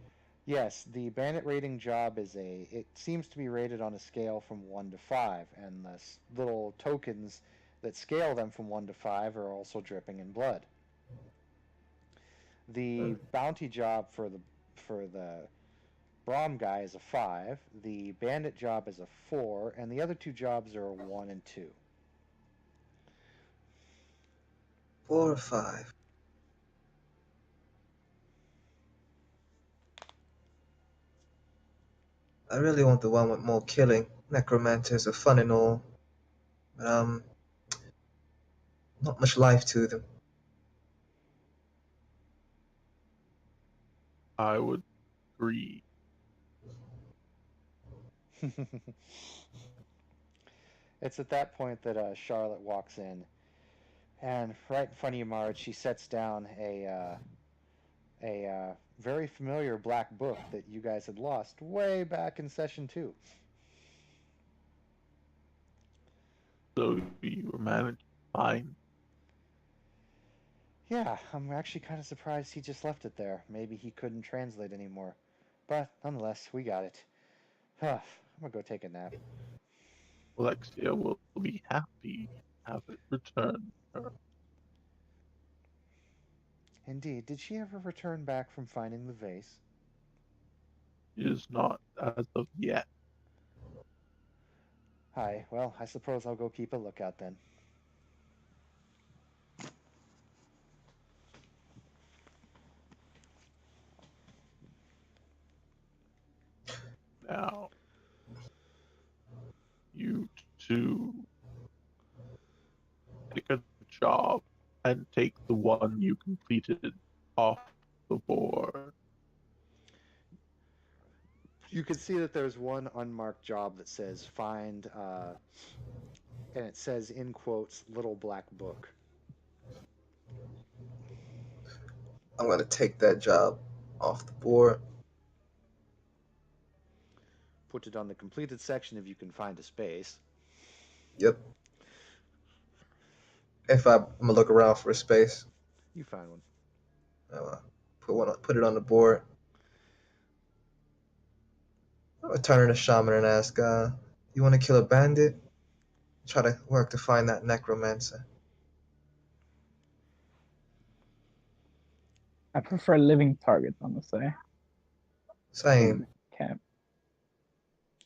Speaker 1: Yes, the bandit raiding job it seems to be rated on a scale from 1 to 5, and the little tokens that scale them from 1 to 5 are also dripping in blood. The bounty job for the Brahm guy is a 5, the bandit job is a 4, and the other two jobs are a 1 and 2.
Speaker 3: 4 or 5. I really want the one with more killing. Necromancers are fun and all, but not much life to them.
Speaker 4: I would agree.
Speaker 1: It's at that point that Charlotte walks in, and right in front of you, Marge, she sets down a very familiar black book that you guys had lost way back in session 2.
Speaker 4: So you were managed fine.
Speaker 1: Yeah, I'm actually kind of surprised he just left it there. Maybe he couldn't translate anymore. But nonetheless, we got it. I'm gonna go take a nap.
Speaker 4: Alexia will be happy to have it returned to her.
Speaker 1: Indeed. Did she ever return back from finding the vase?
Speaker 4: It is not as of yet.
Speaker 1: Hi. Well, I suppose I'll go keep a lookout then.
Speaker 4: Now, you two take a job and take the one you completed off the board.
Speaker 1: You can see that there's one unmarked job that says find, and it says in quotes, little black book.
Speaker 3: I'm gonna take that job off the board.
Speaker 1: Put it on the completed section if you can find a space.
Speaker 3: Yep. I'm gonna look around for a space.
Speaker 1: You find one.
Speaker 3: Put it on the board. I'm gonna turn to the shaman and ask, you want to kill a bandit? Try to work to find that necromancer.
Speaker 5: I prefer living targets, I'm gonna say.
Speaker 3: Same.
Speaker 5: Camp.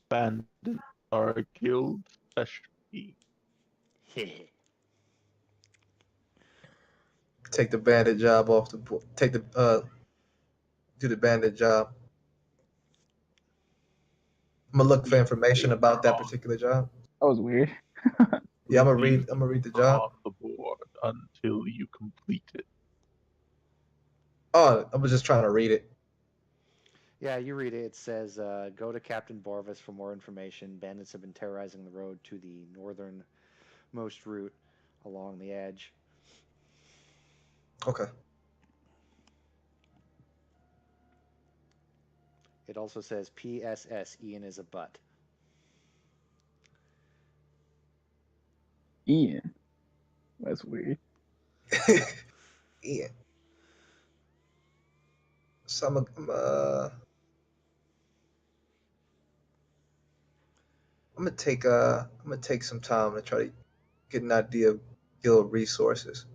Speaker 4: Bandits are a guild specialty.
Speaker 3: Take the bandit job off the board. Do the bandit job. I'm gonna look for information about that particular job.
Speaker 5: That was weird.
Speaker 3: Yeah, I'm gonna read the job.
Speaker 4: Off the board until you complete it.
Speaker 3: Oh, I was just trying to read it.
Speaker 1: Yeah, you read it. It says, go to Captain Borvis for more information. Bandits have been terrorizing the road to the northernmost route along the edge.
Speaker 3: Okay.
Speaker 1: It also says PSS, Ian is a butt.
Speaker 5: Ian. That's weird.
Speaker 3: Ian. So I'm gonna take some time to try to get an idea of guild resources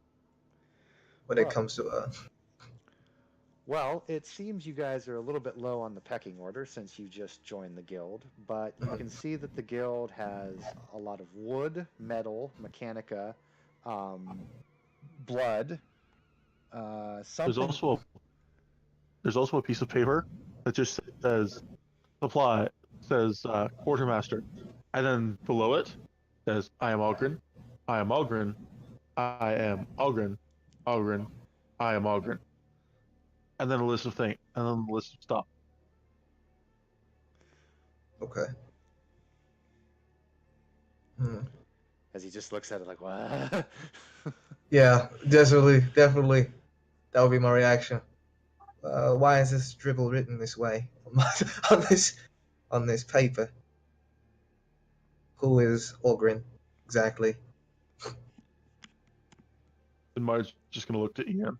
Speaker 3: when it comes to
Speaker 1: Well, it seems you guys are a little bit low on the pecking order since you just joined the guild, but you can see that the guild has a lot of wood, metal, mechanica, blood, something.
Speaker 4: There's also a piece of paper that just says supply, says quartermaster, and then below it says I am Algren, I am Algren, I am Algren, Algren, I am Algren, and then a list of things, and then a list of stuff.
Speaker 3: Okay.
Speaker 1: As he just looks at it like, what?
Speaker 3: Yeah, definitely. That would be my reaction. Why is this dribble written this way on this paper? Who is Ogrin exactly?
Speaker 4: And Marge's just gonna look to Ian.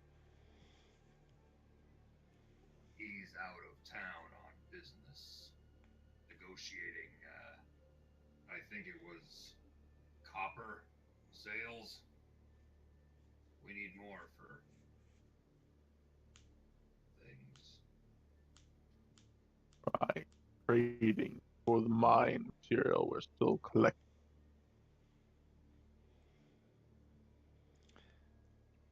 Speaker 2: He's out of town on business, negotiating, I think it was copper sales. We need more for things.
Speaker 4: Right, trading for the mine material we're still collecting.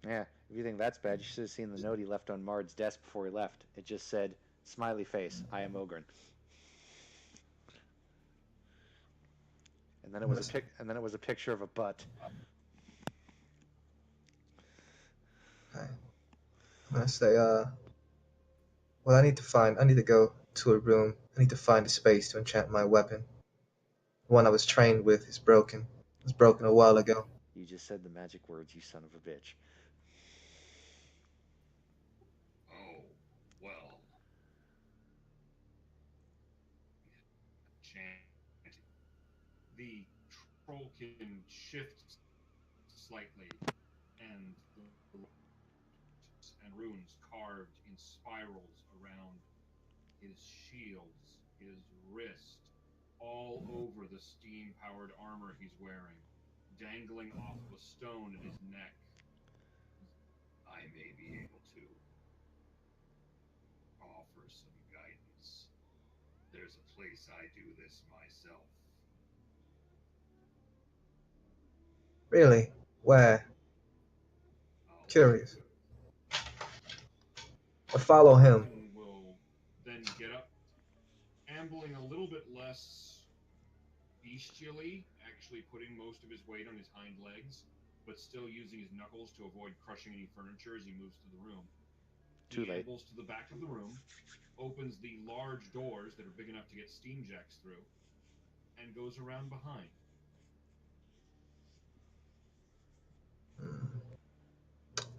Speaker 1: Yeah, if you think that's bad, you should have seen the note he left on Mard's desk before he left. It just said, smiley face, I am Ogren. And then it was a picture of a butt.
Speaker 3: Okay. I'm gonna say, well, I need to go to a room. I need to find a space to enchant my weapon. The one I was trained with is broken. It was broken a while ago.
Speaker 1: You just said the magic words, you son of a bitch.
Speaker 2: Oh, well. Chanting. The troll can shift slightly, and the and runes carved in spirals around his shields, his wrist, all over the steam-powered armor he's wearing, dangling off of a stone at his neck. I may be able to offer some guidance. There's a place I do this myself.
Speaker 3: Really? Where?
Speaker 2: I'll
Speaker 3: Curious. I follow him.
Speaker 2: And will then get up, ambling a little bit less bestially, actually putting most of his weight on his hind legs, but still using his knuckles to avoid crushing any furniture as he moves through the room.
Speaker 1: Too
Speaker 2: He
Speaker 1: late.
Speaker 2: ambles to the back of the room, opens the large doors that are big enough to get steam jacks through, and goes around behind.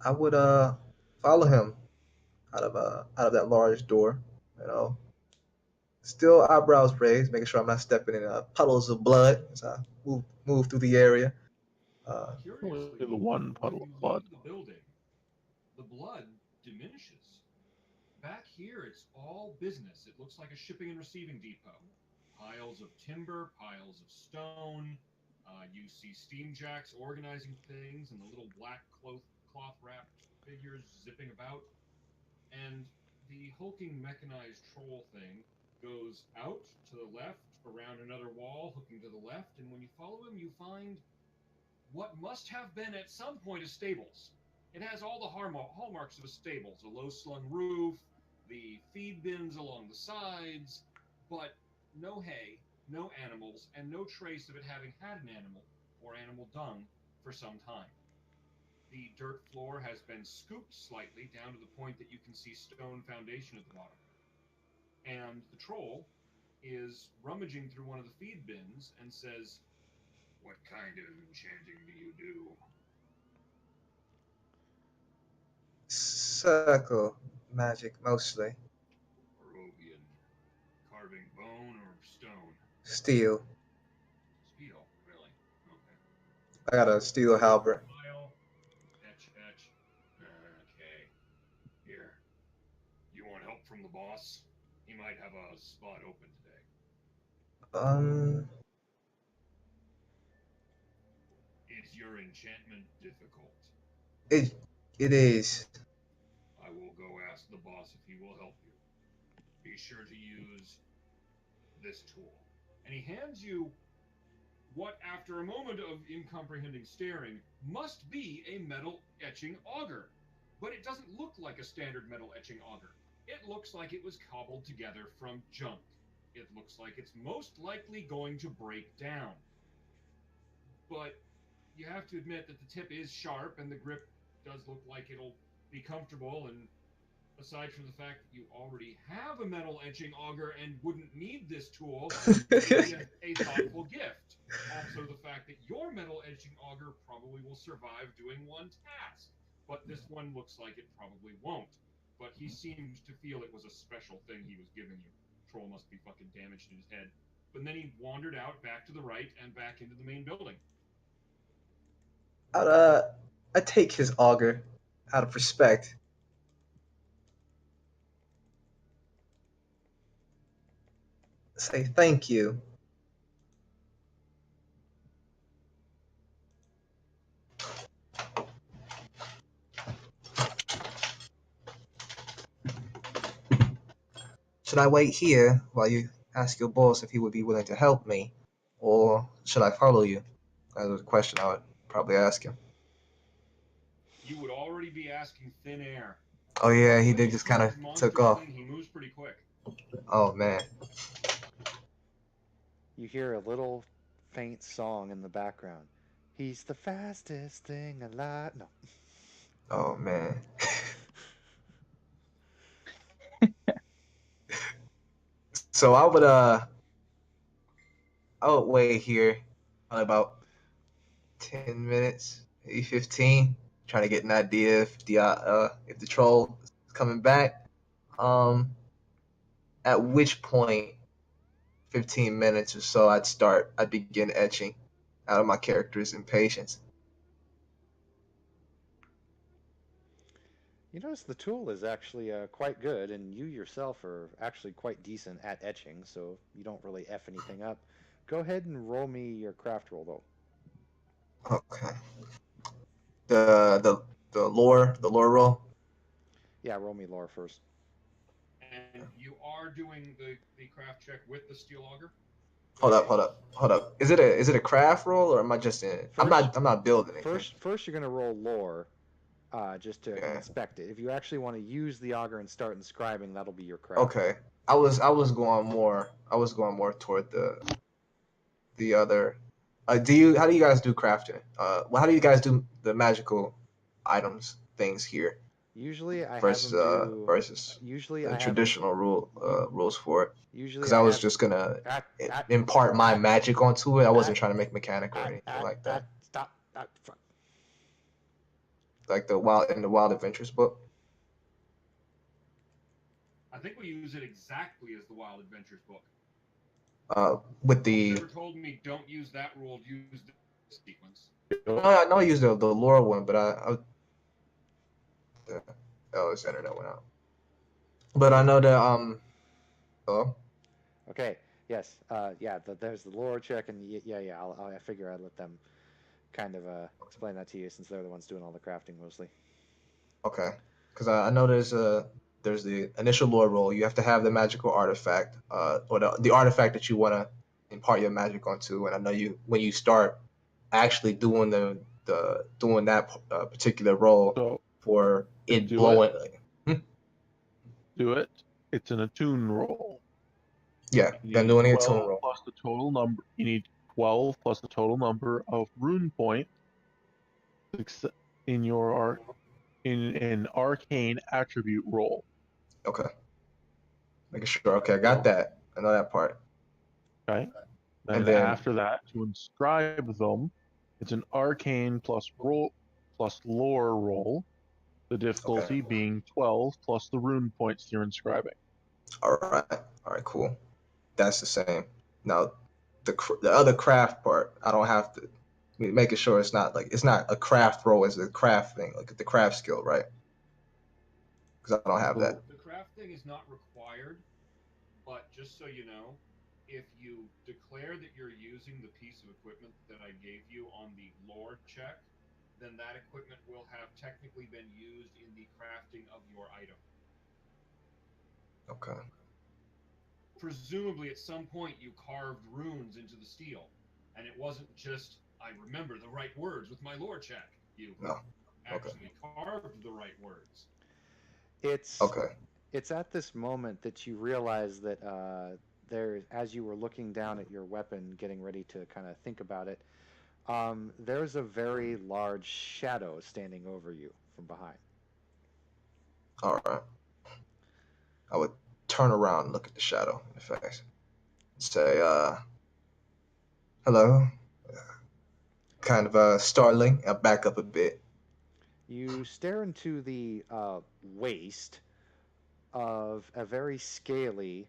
Speaker 3: I would follow him out of that large door, you know. Still eyebrows raised, making sure I'm not stepping in puddles of blood as I move through the area.
Speaker 2: Curiously,
Speaker 4: Only the one
Speaker 2: when
Speaker 4: puddle
Speaker 2: you
Speaker 4: of blood.
Speaker 2: leave the building, the blood diminishes. Back here, it's all business. It looks like a shipping and receiving depot. Piles of timber, piles of stone. You see steam jacks organizing things and the little black cloth-wrapped figures zipping about. And the hulking mechanized troll thing goes out to the left, around another wall, hooking to the left, and when you follow him, you find what must have been at some point a stables. It has all the hallmarks of a stables, a low-slung roof, the feed bins along the sides, but no hay, no animals, and no trace of it having had an animal or animal dung for some time. The dirt floor has been scooped slightly down to the point that you can see stone foundation at the bottom. And the troll is rummaging through one of the feed bins and says, "What kind of enchanting do you do?"
Speaker 3: Circle magic mostly.
Speaker 2: Barovian. Carving bone or stone?
Speaker 3: Steel.
Speaker 2: Steel, really? Okay.
Speaker 3: I got a steel halberd.
Speaker 2: File. Etch. Okay. Here. You want help from the boss? He might have a spot open today. Is your enchantment difficult?
Speaker 3: It is.
Speaker 2: I will go ask the boss if he will help you. Be sure to use this tool. And he hands you what, after a moment of incomprehending staring, must be a metal etching auger. But it doesn't look like a standard metal etching auger. It looks like it was cobbled together from junk. It looks like it's most likely going to break down. But you have to admit that the tip is sharp and the grip does look like it'll be comfortable, and aside from the fact that you already have a metal etching auger and wouldn't need this tool, it's a thoughtful gift. Also, the fact that your metal etching auger probably will survive doing one task, but this one looks like it probably won't. But he seems to feel it was a special thing he was giving you. Troll must be fucking damaged in his head. But then he wandered out back to the right and back into the main building.
Speaker 3: I take his auger out of respect. Say thank you. Should I wait here while you ask your boss if he would be willing to help me, or should I follow you? That was a question I would probably ask him.
Speaker 2: You would already be asking thin air.
Speaker 3: Oh yeah, he did just kind of took off.
Speaker 2: He moves pretty quick.
Speaker 3: Oh man.
Speaker 1: You hear a little faint song in the background. He's the fastest thing alive. No.
Speaker 3: Oh man. So I would wait here on about 10 minutes, maybe 15, trying to get an idea if the troll is coming back. At which point, 15 minutes or so, I'd begin etching out of my character's impatience.
Speaker 1: You notice the tool is actually quite good, and you yourself are actually quite decent at etching, so you don't really F anything up. Go ahead and roll me your craft roll, though.
Speaker 3: Okay. The lore roll.
Speaker 1: Yeah, roll me lore first.
Speaker 2: And you are doing the craft check with the steel auger?
Speaker 3: Hold up. Is it a craft roll or am I just in? I'm not building anything.
Speaker 1: First, you're gonna roll lore, just to
Speaker 3: Okay.
Speaker 1: inspect it. If you actually want to use the auger and start inscribing, that'll be your craft.
Speaker 3: Okay. I was going more toward the other. How do you guys do crafting? Well, how do you guys do the magical items things here
Speaker 1: Usually, I
Speaker 3: versus
Speaker 1: have them do.
Speaker 3: versus
Speaker 1: Usually,
Speaker 3: the
Speaker 1: I have
Speaker 3: traditional rules for it?
Speaker 1: Usually,
Speaker 3: Because I was just gonna impart my magic onto it. I wasn't trying to make mechanic or anything like that.
Speaker 1: Stop.
Speaker 3: Like the Wild Adventures book.
Speaker 2: I think we use it exactly as the Wild Adventures book.
Speaker 3: With the.
Speaker 2: Never told me don't use that rule. Use the sequence.
Speaker 3: I know I used the lore one, but this internet went out. But I know that hello.
Speaker 1: Okay. Yes. Yeah. There's the lore check, and yeah. I figure I'd let them kind of explain that to you since they're the ones doing all the crafting mostly.
Speaker 3: Okay. Because I know there's the initial lore roll. You have to have the magical artifact, or the artifact that you want to impart your magic onto. And I know when you start actually doing doing that particular roll for it blowing.
Speaker 4: Do it. It's an attune roll.
Speaker 3: Yeah, then doing an attune roll.
Speaker 4: Plus the total number. You need 12 plus the total number of rune points in an arcane attribute roll.
Speaker 3: Okay. Making sure. Okay, I got that. I know that part.
Speaker 4: Okay. And then after that, to inscribe them, it's an arcane plus lore roll. The difficulty being 12 plus the rune points you're inscribing.
Speaker 3: All right, cool. That's the same. Now, the other craft part, I don't have to making sure it's not a craft roll, it's a craft thing, like the craft skill, right? Because I don't have that.
Speaker 2: The craft thing is not required, but just so you know, if you declare that you're using the piece of equipment that I gave you on the lore check, then that equipment will have technically been used in the crafting of your item.
Speaker 3: Okay.
Speaker 2: Presumably, at some point, you carved runes into the steel, and it wasn't just, I remember the right words with my lore check. You actually carved the right words.
Speaker 1: It's at this moment that you realize that as you were looking down at your weapon, getting ready to kind of think about it, there's a very large shadow standing over you from behind.
Speaker 3: All right. I would turn around and look at the shadow in the face. Say, hello. Kind of startling. I'll back up a bit.
Speaker 1: You stare into the waist of a very scaly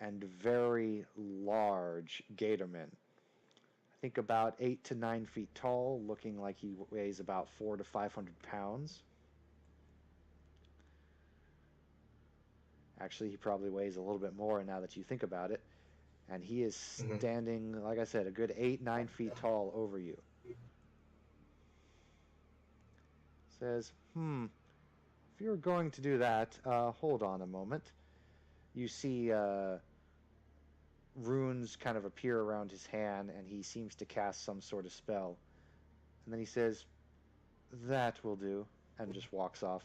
Speaker 1: and very large Gatorman. I think about 8 to 9 feet tall, looking like he weighs about 400 to 500 pounds. Actually, he probably weighs a little bit more now that you think about it. And he is standing, like I said, a good 8, 9 feet tall over you. Says, if you're going to do that, hold on a moment. You see runes kind of appear around his hand, and he seems to cast some sort of spell. And then he says, that will do, and just walks off.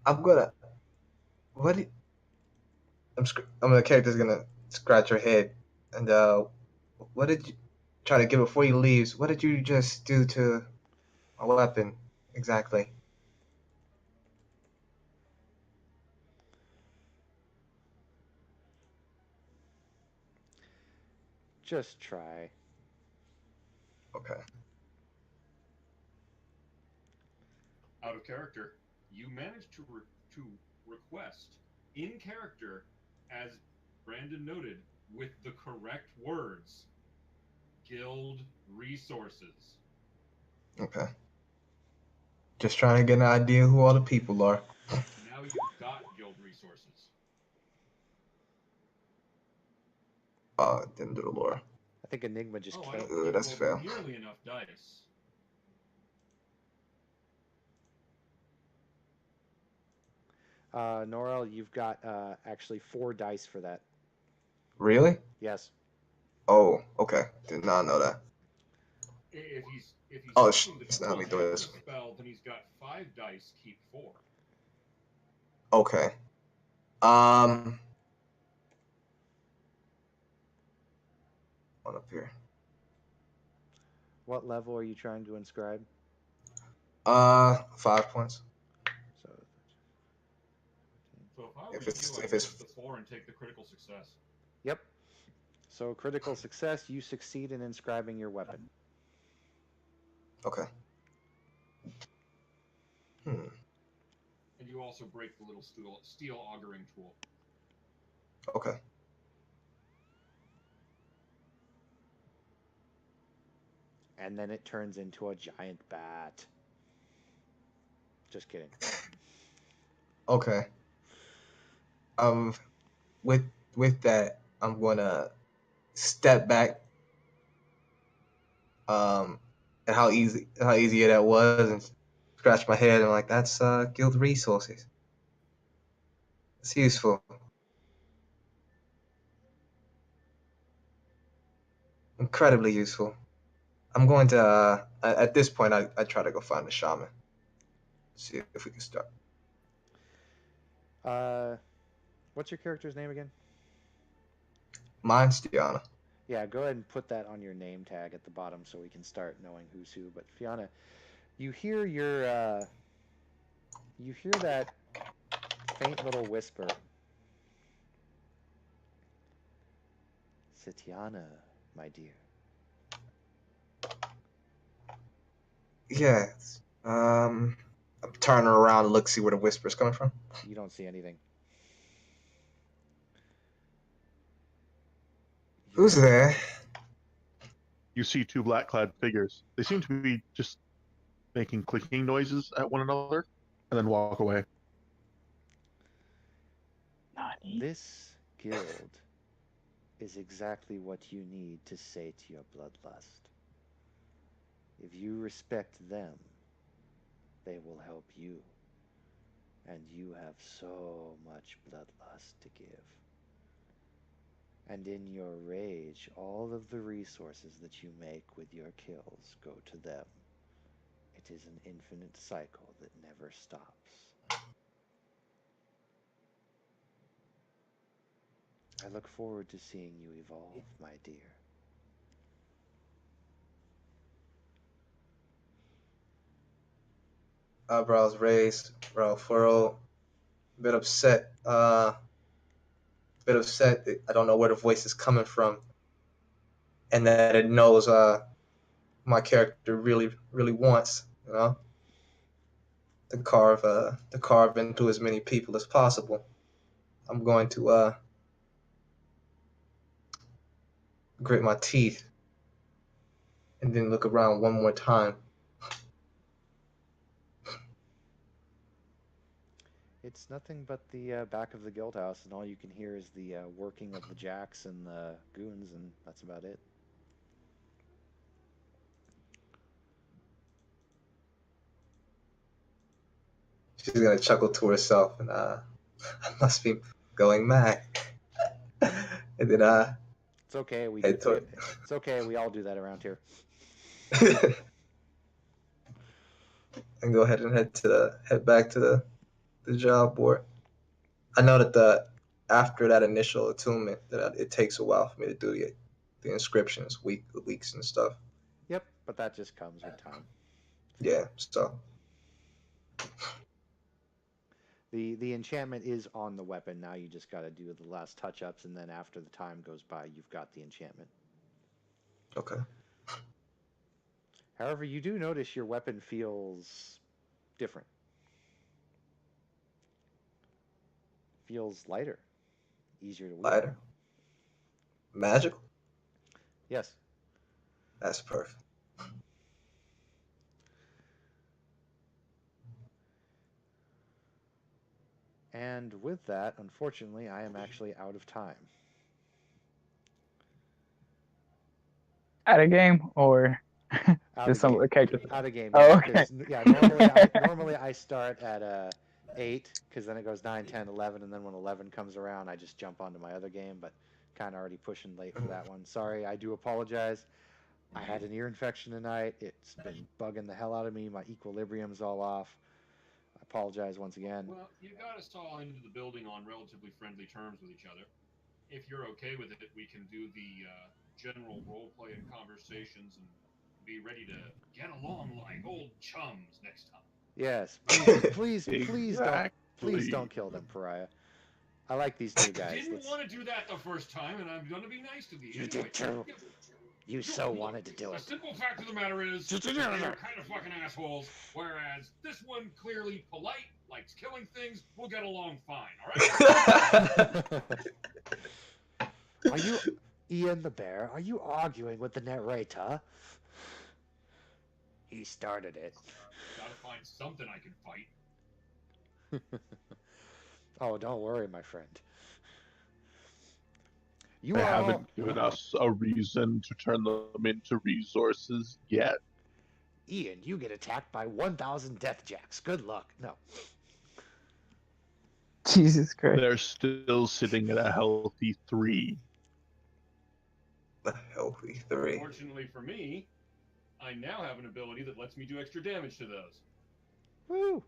Speaker 3: I'm gonna the character's gonna scratch her head, and what did you try to get before he leaves? What did you just do to my weapon exactly?
Speaker 1: Just try.
Speaker 3: Okay.
Speaker 2: Out of character, you managed to request in character, as Brandon noted, with the correct words. guild resources.
Speaker 3: Okay. Just trying to get an idea who all the people are.
Speaker 2: Now you've got guild resources.
Speaker 3: Didn't do the lore.
Speaker 1: I think Enigma just
Speaker 2: Oh, I
Speaker 1: came.
Speaker 2: don't
Speaker 3: Ooh,
Speaker 2: think
Speaker 3: that's
Speaker 2: you
Speaker 3: fair.
Speaker 2: rolled nearly enough dice.
Speaker 1: Norel, you've got actually 4 dice for that.
Speaker 3: Really?
Speaker 1: Yes.
Speaker 3: Oh, okay. Did not know that.
Speaker 2: If he's
Speaker 3: Oh,
Speaker 2: using the
Speaker 3: it's not me
Speaker 2: triple
Speaker 3: doing
Speaker 2: mana
Speaker 3: this.
Speaker 2: spell, then he's got 5 dice, keep 4.
Speaker 3: Okay. One up here.
Speaker 1: What level are you trying to inscribe?
Speaker 3: 5 points.
Speaker 1: So
Speaker 2: So if I were
Speaker 3: If
Speaker 2: you,
Speaker 3: it's-
Speaker 2: I'd
Speaker 3: if it's-
Speaker 2: use the 4 and take the critical success.
Speaker 1: Yep. So critical success, you succeed in inscribing your weapon.
Speaker 3: Okay. Hmm.
Speaker 2: And you also break the little steel augering tool.
Speaker 3: Okay.
Speaker 1: And then it turns into a giant bat. Just kidding.
Speaker 3: Okay. With that, I'm gonna step back. At how easy that was, and scratch my head and like that's guild resources. It's useful. Incredibly useful. I'm going to at this point I try to go find the shaman. See if we can start.
Speaker 1: What's your character's name again?
Speaker 3: Mine's Diana.
Speaker 1: Yeah, go ahead and put that on your name tag at the bottom so we can start knowing who's who. But Fiona, you hear you hear that faint little whisper. Sitiana, my dear.
Speaker 3: Yeah. I'm turning around and look, see where the whisper's coming from.
Speaker 1: You don't see anything.
Speaker 3: Who's there?
Speaker 4: You see 2 black-clad figures. They seem to be just making clicking noises at one another, and then walk away.
Speaker 1: This guild is exactly what you need to sate your bloodlust. If you respect them, they will help you. And you have so much bloodlust to give. And in your rage, all of the resources that you make with your kills go to them. It is an infinite cycle that never stops. I look forward to seeing you evolve, my dear.
Speaker 3: Eyebrows raised, brow furrowed, bit upset. Bit upset that I don't know where the voice is coming from, and that it knows my character really wants, to carve into as many people as possible. I'm going to grit my teeth and then look around one more time.
Speaker 1: It's nothing but the back of the guild house, and all you can hear is the working of the jacks and the goons, and that's about it.
Speaker 3: She's gonna chuckle to herself, and I must be going mad. And then
Speaker 1: It's okay.
Speaker 3: head toward.
Speaker 1: It's okay. We all do that around here.
Speaker 3: And go ahead and head back to the job board. I know that after that initial attunement that it takes a while for me to do the inscriptions, weeks and stuff.
Speaker 1: Yep, but that just comes with time.
Speaker 3: Yeah, so
Speaker 1: The enchantment is on the weapon. Now you just got to do the last touch-ups, and then after the time goes by, you've got the enchantment.
Speaker 3: okay.
Speaker 1: However, you do notice your weapon feels different. Feels lighter, easier to wield.
Speaker 3: Lighter. Magical.
Speaker 1: Yes.
Speaker 3: That's perfect.
Speaker 1: And with that, unfortunately, I am actually out of time.
Speaker 5: At a game or
Speaker 1: Out
Speaker 5: just
Speaker 1: of
Speaker 5: some
Speaker 1: game.
Speaker 5: characters?
Speaker 1: Out of game.
Speaker 5: Oh,
Speaker 1: Yeah,
Speaker 5: okay.
Speaker 1: 'cause, yeah. Normally I start at 8, because then it goes 9, 10, 11, and then when 11 comes around, I just jump onto my other game. But kind of already pushing late for that one. Sorry, I do apologize. I had an ear infection tonight. It's been bugging the hell out of me. My equilibrium's all off. I apologize once again.
Speaker 2: Well, you got us all into the building on relatively friendly terms with each other. If you're okay with it, we can do the general role play and conversations and be ready to get along like old chums next time.
Speaker 1: Yes, please don't kill them, Pariah. I like these new guys.
Speaker 2: Didn't want to do that the first time, and I'm gonna be nice to these.
Speaker 1: You did too. You so wanted to do
Speaker 2: The
Speaker 1: it.
Speaker 2: simple fact of the matter is, they're kind of fucking assholes. Whereas this one clearly polite, likes killing things. We'll get along fine. All right.
Speaker 1: Are you, Ian the Bear? Are you arguing with the narrator? He started it.
Speaker 2: Gotta find something I can fight.
Speaker 1: Oh, don't worry, my friend. You
Speaker 4: They
Speaker 1: are all...
Speaker 4: haven't given us a reason to turn them into resources yet.
Speaker 1: Ian, you get attacked by 1,000 death jacks. Good luck. No.
Speaker 5: Jesus Christ.
Speaker 4: They're still sitting at a healthy 3.
Speaker 3: The healthy 3.
Speaker 2: Fortunately for me, I now have an ability that lets me do extra damage to those.
Speaker 1: Woo!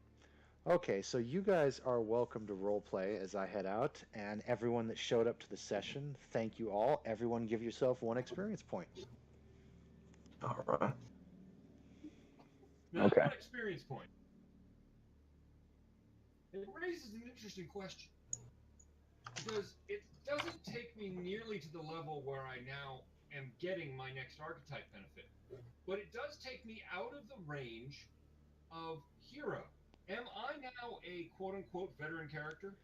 Speaker 1: Okay, so you guys are welcome to roleplay as I head out, and everyone that showed up to the session, thank you all. Everyone give yourself 1 experience point.
Speaker 3: Alright.
Speaker 2: Now,
Speaker 5: Okay.
Speaker 2: one experience point. It raises an interesting question. Because it doesn't take me nearly to the level where I now am getting my next archetype benefit. But it does take me out of the range of hero. Am I now a quote-unquote veteran character?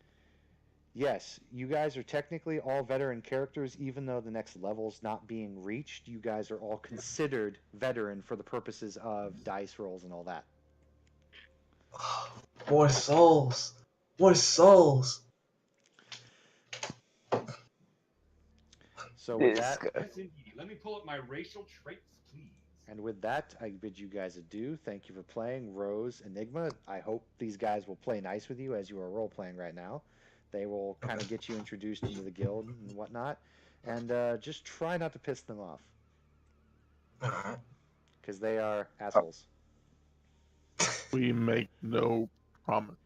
Speaker 1: Yes, you guys are technically all veteran characters, even though the next level's not being reached. You guys are all considered veteran for the purposes of dice rolls and all that.
Speaker 3: More souls! More souls!
Speaker 1: So with
Speaker 5: This
Speaker 1: that,
Speaker 5: guy.
Speaker 2: Yes, indeed. Let me pull up my racial traits, please.
Speaker 1: and with that, I bid you guys adieu. Thank you for playing Rose Enigma. I hope these guys will play nice with you as you are role-playing right now. They will kind of get you introduced into the guild and whatnot. And just try not to piss them off.
Speaker 3: Alright.
Speaker 1: Because they are assholes.
Speaker 4: We make no promise.